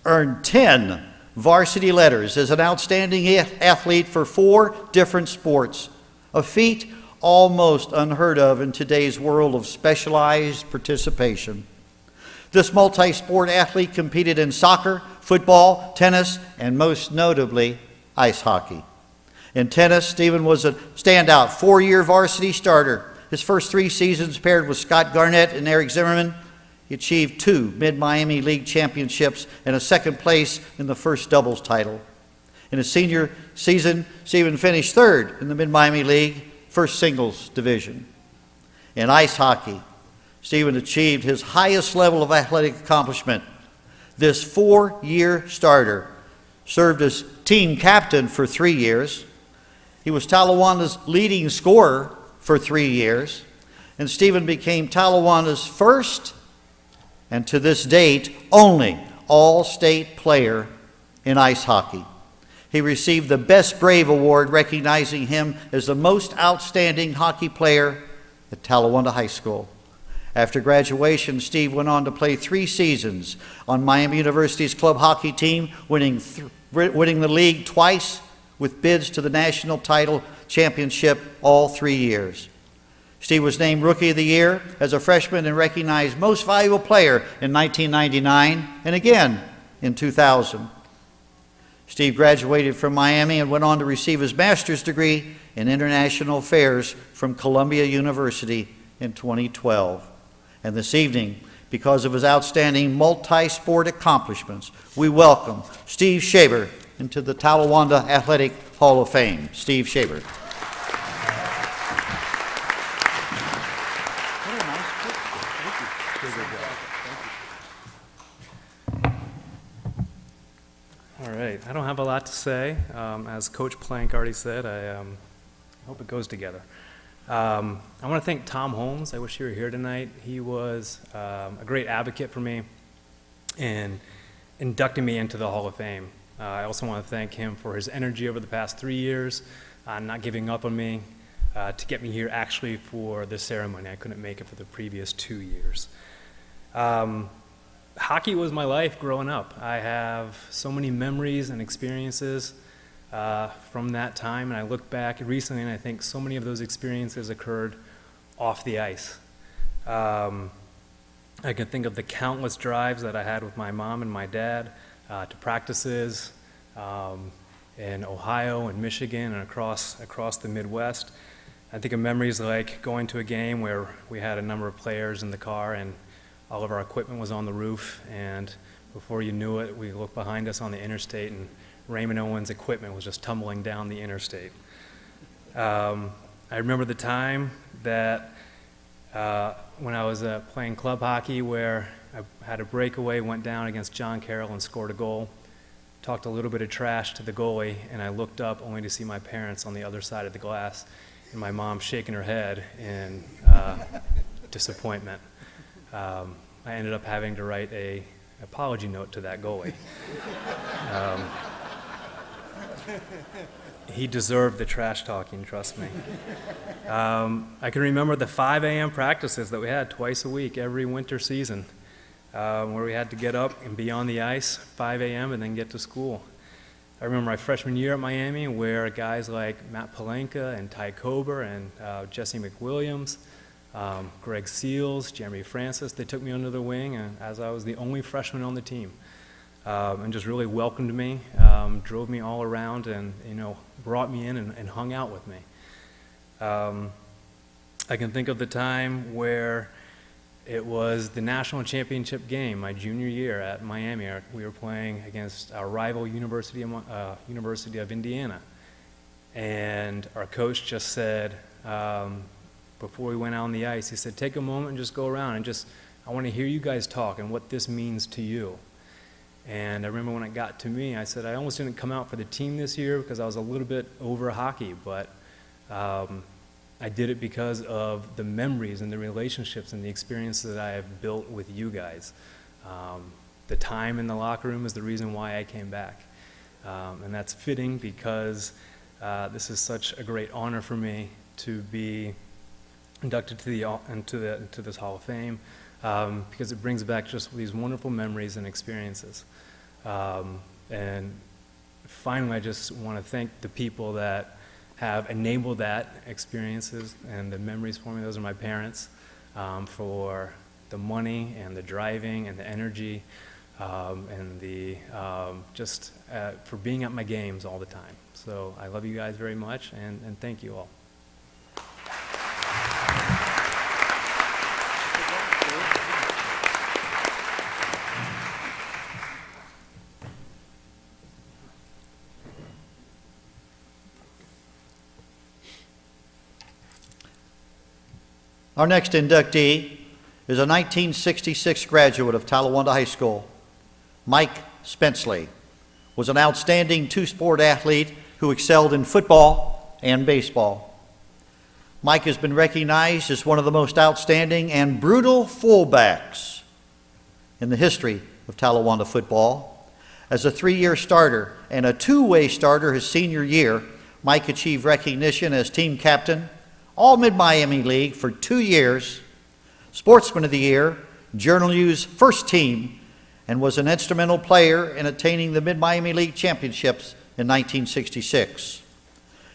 Earned 10 varsity letters as an outstanding athlete for 4 different sports, a feat almost unheard of in today's world of specialized participation. This multi-sport athlete competed in soccer, football, tennis, and most notably, ice hockey. In tennis, Stephen was a standout 4-year varsity starter. His first 3 seasons paired with Scott Garnett and Eric Zimmerman. He achieved 2 Mid-Miami League championships and a second place in the first doubles title. In his senior season, Stephen finished 3rd in the Mid-Miami League, first singles division. In ice hockey, Stephen achieved his highest level of athletic accomplishment. This 4-year starter served as team captain for 3 years. He was Talawanda's leading scorer for 3 years, and Stephen became Talawanda's first, and to this date, only all-state player in ice hockey. He received the Best Brave Award, recognizing him as the most outstanding hockey player at Talawanda High School. After graduation, Steve went on to play 3 seasons on Miami University's club hockey team, winning the league twice with bids to the national title championship all 3 years. Steve was named Rookie of the Year as a freshman and recognized Most Valuable Player in 1999 and again in 2000. Steve graduated from Miami and went on to receive his master's degree in International Affairs from Columbia University in 2012. And this evening, because of his outstanding multi-sport accomplishments, we welcome Steve Shaber into the Talawanda Athletic Hall of Fame. Steve Shaber. All right, I don't have a lot to say. As Coach Plank already said, I hope it goes together. I want to thank Tom Holmes. I wish he were here tonight. He was a great advocate for me in inducting me into the Hall of Fame. I also want to thank him for his energy over the past 3 years, not giving up on me, to get me here actually for this ceremony. I couldn't make it for the previous 2 years. Hockey was my life growing up. I have so many memories and experiences from that time, and I look back recently and I think so many of those experiences occurred off the ice. I can think of the countless drives that I had with my mom and my dad to practices in Ohio and Michigan and across the Midwest. I think of memories like going to a game where we had a number of players in the car and all of our equipment was on the roof, and before you knew it, we looked behind us on the interstate and Raymond Owens' equipment was just tumbling down the interstate. I remember the time that when I was playing club hockey where I had a breakaway, went down against John Carroll and scored a goal, talked a little bit of trash to the goalie, and I looked up only to see my parents on the other side of the glass and my mom shaking her head in disappointment. I ended up having to write an apology note to that goalie. He deserved the trash talking, trust me. I can remember the 5 a.m. practices that we had twice a week every winter season, where we had to get up and be on the ice 5 a.m. and then get to school. I remember my freshman year at Miami where guys like Matt Palenka and Ty Kober and Jesse McWilliams, Greg Seals, Jeremy Francis, they took me under their wing as I was the only freshman on the team. And just really welcomed me, drove me all around, and brought me in and hung out with me. I can think of the time where it was the national championship game my junior year at Miami. We were playing against our rival University of Indiana, and our coach just said, before we went out on the ice, he said, "Take a moment and just go around and I want to hear you guys talk and what this means to you." And I remember when it got to me, I said, I almost didn't come out for the team this year because I was a little bit over hockey, but I did it because of the memories and the relationships and the experiences that I have built with you guys. The time in the locker room is the reason why I came back. And that's fitting because this is such a great honor for me to be inducted into this Hall of Fame, because it brings back just these wonderful memories and experiences. And finally, I just want to thank the people that have enabled that experiences and the memories for me. Those are my parents, for the money and the driving and the energy, and the for being at my games all the time. So I love you guys very much, and thank you all. Our next inductee is a 1966 graduate of Talawanda High School. Mike Spence Lee was an outstanding two-sport athlete who excelled in football and baseball. Mike has been recognized as one of the most outstanding and brutal fullbacks in the history of Talawanda football. As a 3-year starter and a 2-way starter his senior year, Mike achieved recognition as team captain, All Mid-Miami League for 2 years, Sportsman of the Year, Journal News First Team, and was an instrumental player in attaining the Mid-Miami League championships in 1966.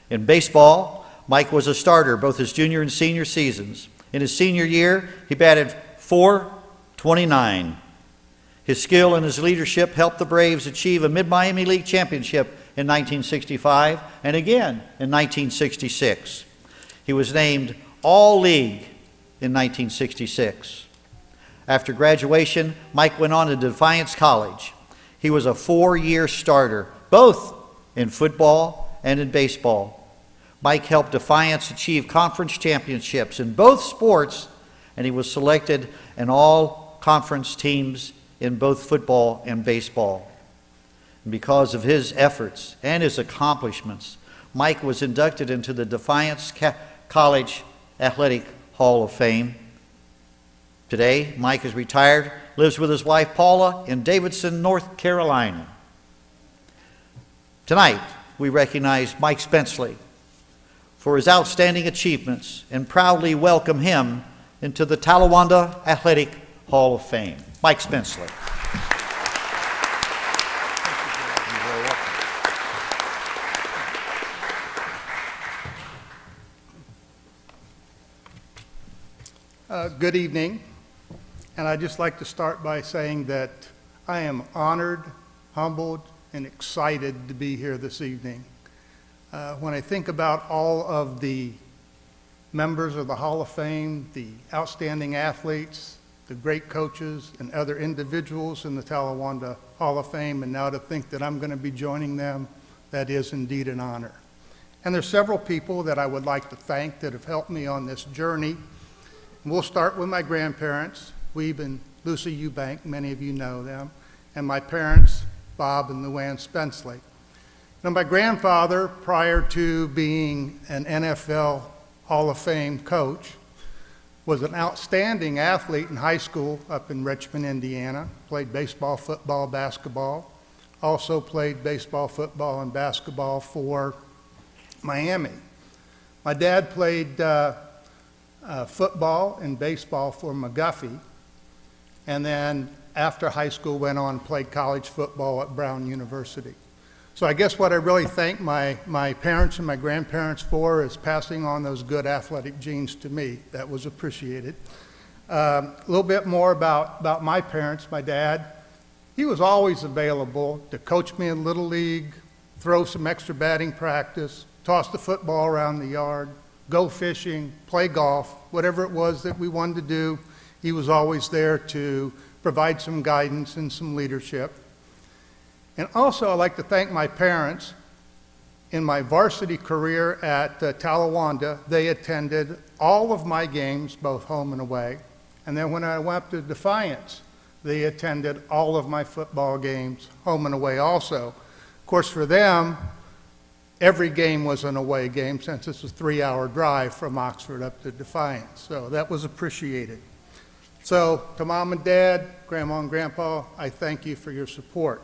In baseball, Mike was a starter both his junior and senior seasons. In his senior year, he batted .429. His skill and his leadership helped the Braves achieve a Mid-Miami League championship in 1965 and again in 1966. He was named All-League in 1966. After graduation, Mike went on to Defiance College. He was a 4-year starter, both in football and in baseball. Mike helped Defiance achieve conference championships in both sports, and he was selected in all conference teams in both football and baseball. And because of his efforts and his accomplishments, Mike was inducted into the Defiance College Athletic Hall of Fame. Today, Mike is retired, lives with his wife Paula in Davidson, North Carolina. Tonight, we recognize Mike Spence Lee for his outstanding achievements and proudly welcome him into the Talawanda Athletic Hall of Fame. Mike Spence Lee. Good evening, and I'd just like to start by saying that I am honored, humbled, and excited to be here this evening. When I think about all of the members of the Hall of Fame, the outstanding athletes, the great coaches, and other individuals in the Talawanda Hall of Fame, and now to think that I'm going to be joining them, that is indeed an honor. And there's several people that I would like to thank that have helped me on this journey. And we'll start with my grandparents, Weeb and Lucy Eubank, many of you know them, and my parents, Bob and Luann Spence Lee. Now, my grandfather, prior to being an NFL Hall of Fame coach, was an outstanding athlete in high school up in Richmond, Indiana, played baseball, football, basketball, also played baseball, football, and basketball for Miami. My dad played football and baseball for McGuffey, and then after high school went on and played college football at Brown University. So I guess what I really thank my parents and my grandparents for is passing on those good athletic genes to me. That was appreciated. A little bit more about my parents. My dad, he was always available to coach me in Little League, throw some extra batting practice, toss the football around the yard, go fishing, play golf, whatever it was that we wanted to do, he was always there to provide some guidance and some leadership. And also I'd like to thank my parents. In my varsity career at Talawanda, they attended all of my games, both home and away. And then when I went up to Defiance, they attended all of my football games, home and away also. Of course, for them, every game was an away game since it's a 3-hour drive from Oxford up to Defiance. So that was appreciated. So to Mom and Dad, Grandma and Grandpa, I thank you for your support.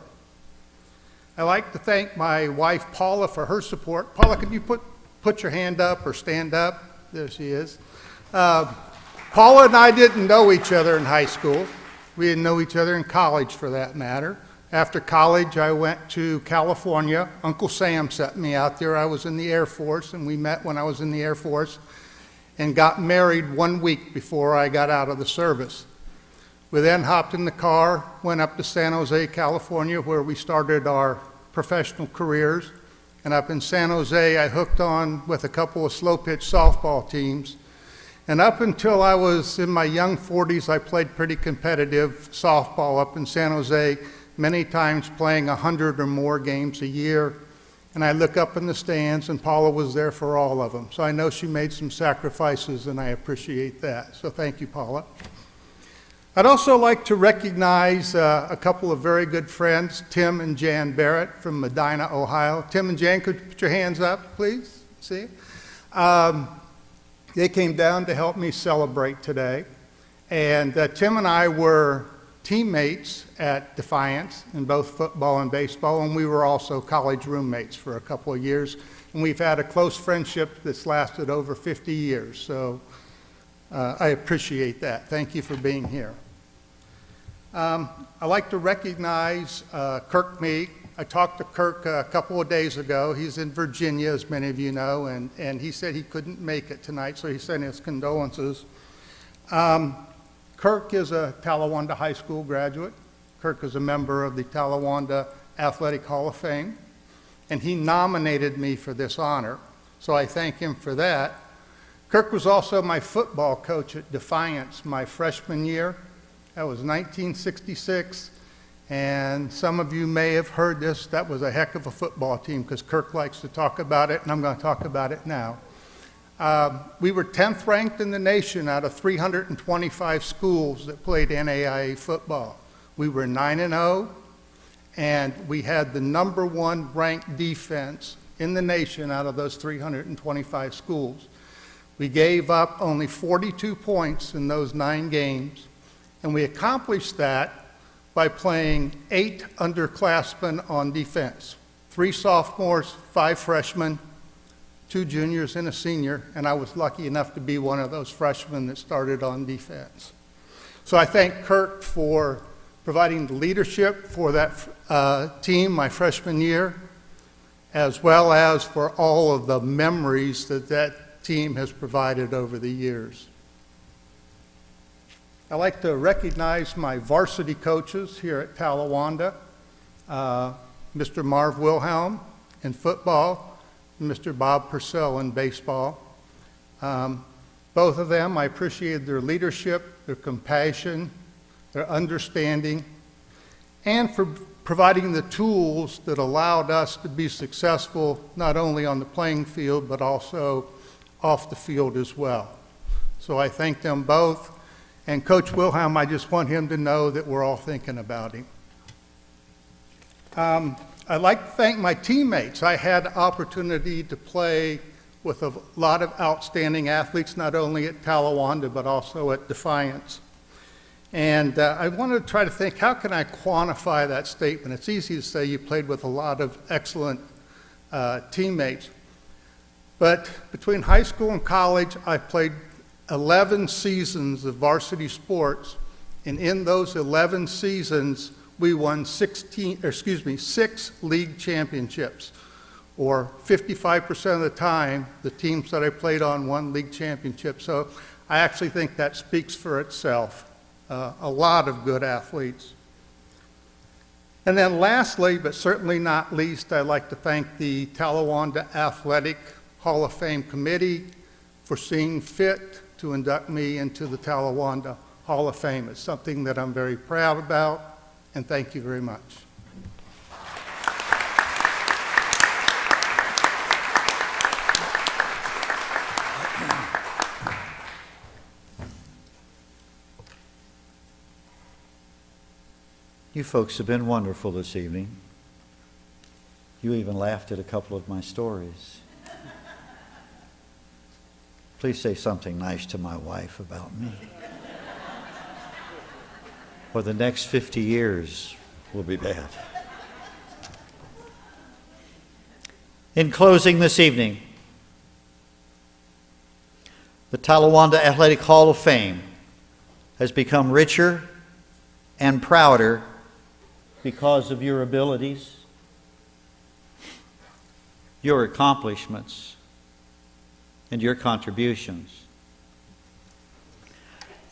I'd like to thank my wife, Paula, for her support. Paula, can you put your hand up or stand up? There she is. Paula and I didn't know each other in high school. We didn't know each other in college, for that matter. After college, I went to California. Uncle Sam sent me out there. I was in the Air Force, and we met when I was in the Air Force and got married 1 week before I got out of the service. We then hopped in the car, went up to San Jose, California, where we started our professional careers. And up in San Jose, I hooked on with a couple of slow pitch softball teams. And up until I was in my young 40s, I played pretty competitive softball up in San Jose, many times playing 100 or more games a year. And I look up in the stands, and Paula was there for all of them. So I know she made some sacrifices, and I appreciate that. So thank you, Paula. I'd also like to recognize a couple of very good friends, Tim and Jan Barrett from Medina, Ohio. Tim and Jan, could you put your hands up, please? See? They came down to help me celebrate today. And Tim and I were teammates at Defiance in both football and baseball, and we were also college roommates for a couple of years. And we've had a close friendship that's lasted over 50 years, so I appreciate that. Thank you for being here. I'd like to recognize Kirk Meek. I talked to Kirk a couple of days ago. He's in Virginia, as many of you know, and he said he couldn't make it tonight, so he sent his condolences. Kirk is a Talawanda High School graduate. Kirk is a member of the Talawanda Athletic Hall of Fame, and he nominated me for this honor, so I thank him for that. Kirk was also my football coach at Defiance my freshman year. That was 1966, and some of you may have heard this. That was a heck of a football team because Kirk likes to talk about it, and I'm going to talk about it now. We were 10th ranked in the nation out of 325 schools that played NAIA football. We were 9-0, and we had the #1 ranked defense in the nation out of those 325 schools. We gave up only 42 points in those 9 games, and we accomplished that by playing 8 underclassmen on defense, 3 sophomores, 5 freshmen, 2 juniors, and a senior, and I was lucky enough to be one of those freshmen that started on defense. So I thank Kirk for providing the leadership for that team my freshman year, as well as for all of the memories that that team has provided over the years. I'd like to recognize my varsity coaches here at Talawanda, Mr. Marv Wilhelm in football, and Mr. Bob Purcell in baseball. Both of them, I appreciated their leadership, their compassion, their understanding, and for providing the tools that allowed us to be successful not only on the playing field but also off the field as well. So I thank them both. And Coach Wilhelm, I just want him to know that we're all thinking about him. I'd like to thank my teammates. I had the opportunity to play with a lot of outstanding athletes, not only at Talawanda, but also at Defiance. And I wanted to try to think, how can I quantify that statement? It's easy to say you played with a lot of excellent teammates. But between high school and college, I played 11 seasons of varsity sports, and in those 11 seasons, we won 6 league championships, or 55% of the time, the teams that I played on won league championships. So I actually think that speaks for itself. A lot of good athletes. And then lastly, but certainly not least, I'd like to thank the Talawanda Athletic Hall of Fame Committee for seeing fit to induct me into the Talawanda Hall of Fame. It's something that I'm very proud about, and thank you very much. You folks have been wonderful this evening. You even laughed at a couple of my stories. Please say something nice to my wife about me. Or the next 50 years will be bad. In closing this evening, the Talawanda Athletic Hall of Fame has become richer and prouder because of your abilities, your accomplishments, and your contributions.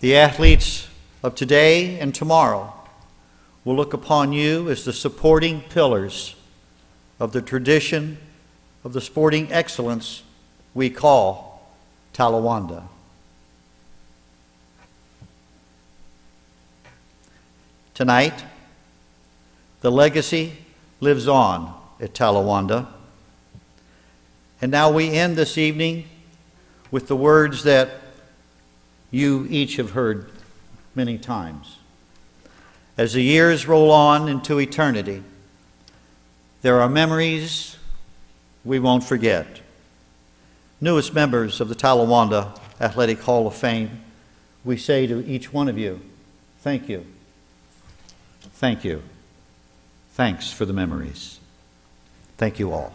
The athletes of today and tomorrow will look upon you as the supporting pillars of the tradition of the sporting excellence we call Talawanda. Tonight, the legacy lives on at Talawanda. And now we end this evening with the words that you each have heard many times. As the years roll on into eternity, there are memories we won't forget. Newest members of the Talawanda Athletic Hall of Fame, we say to each one of you, thank you Thank you. Thanks for the memories. Thank you all.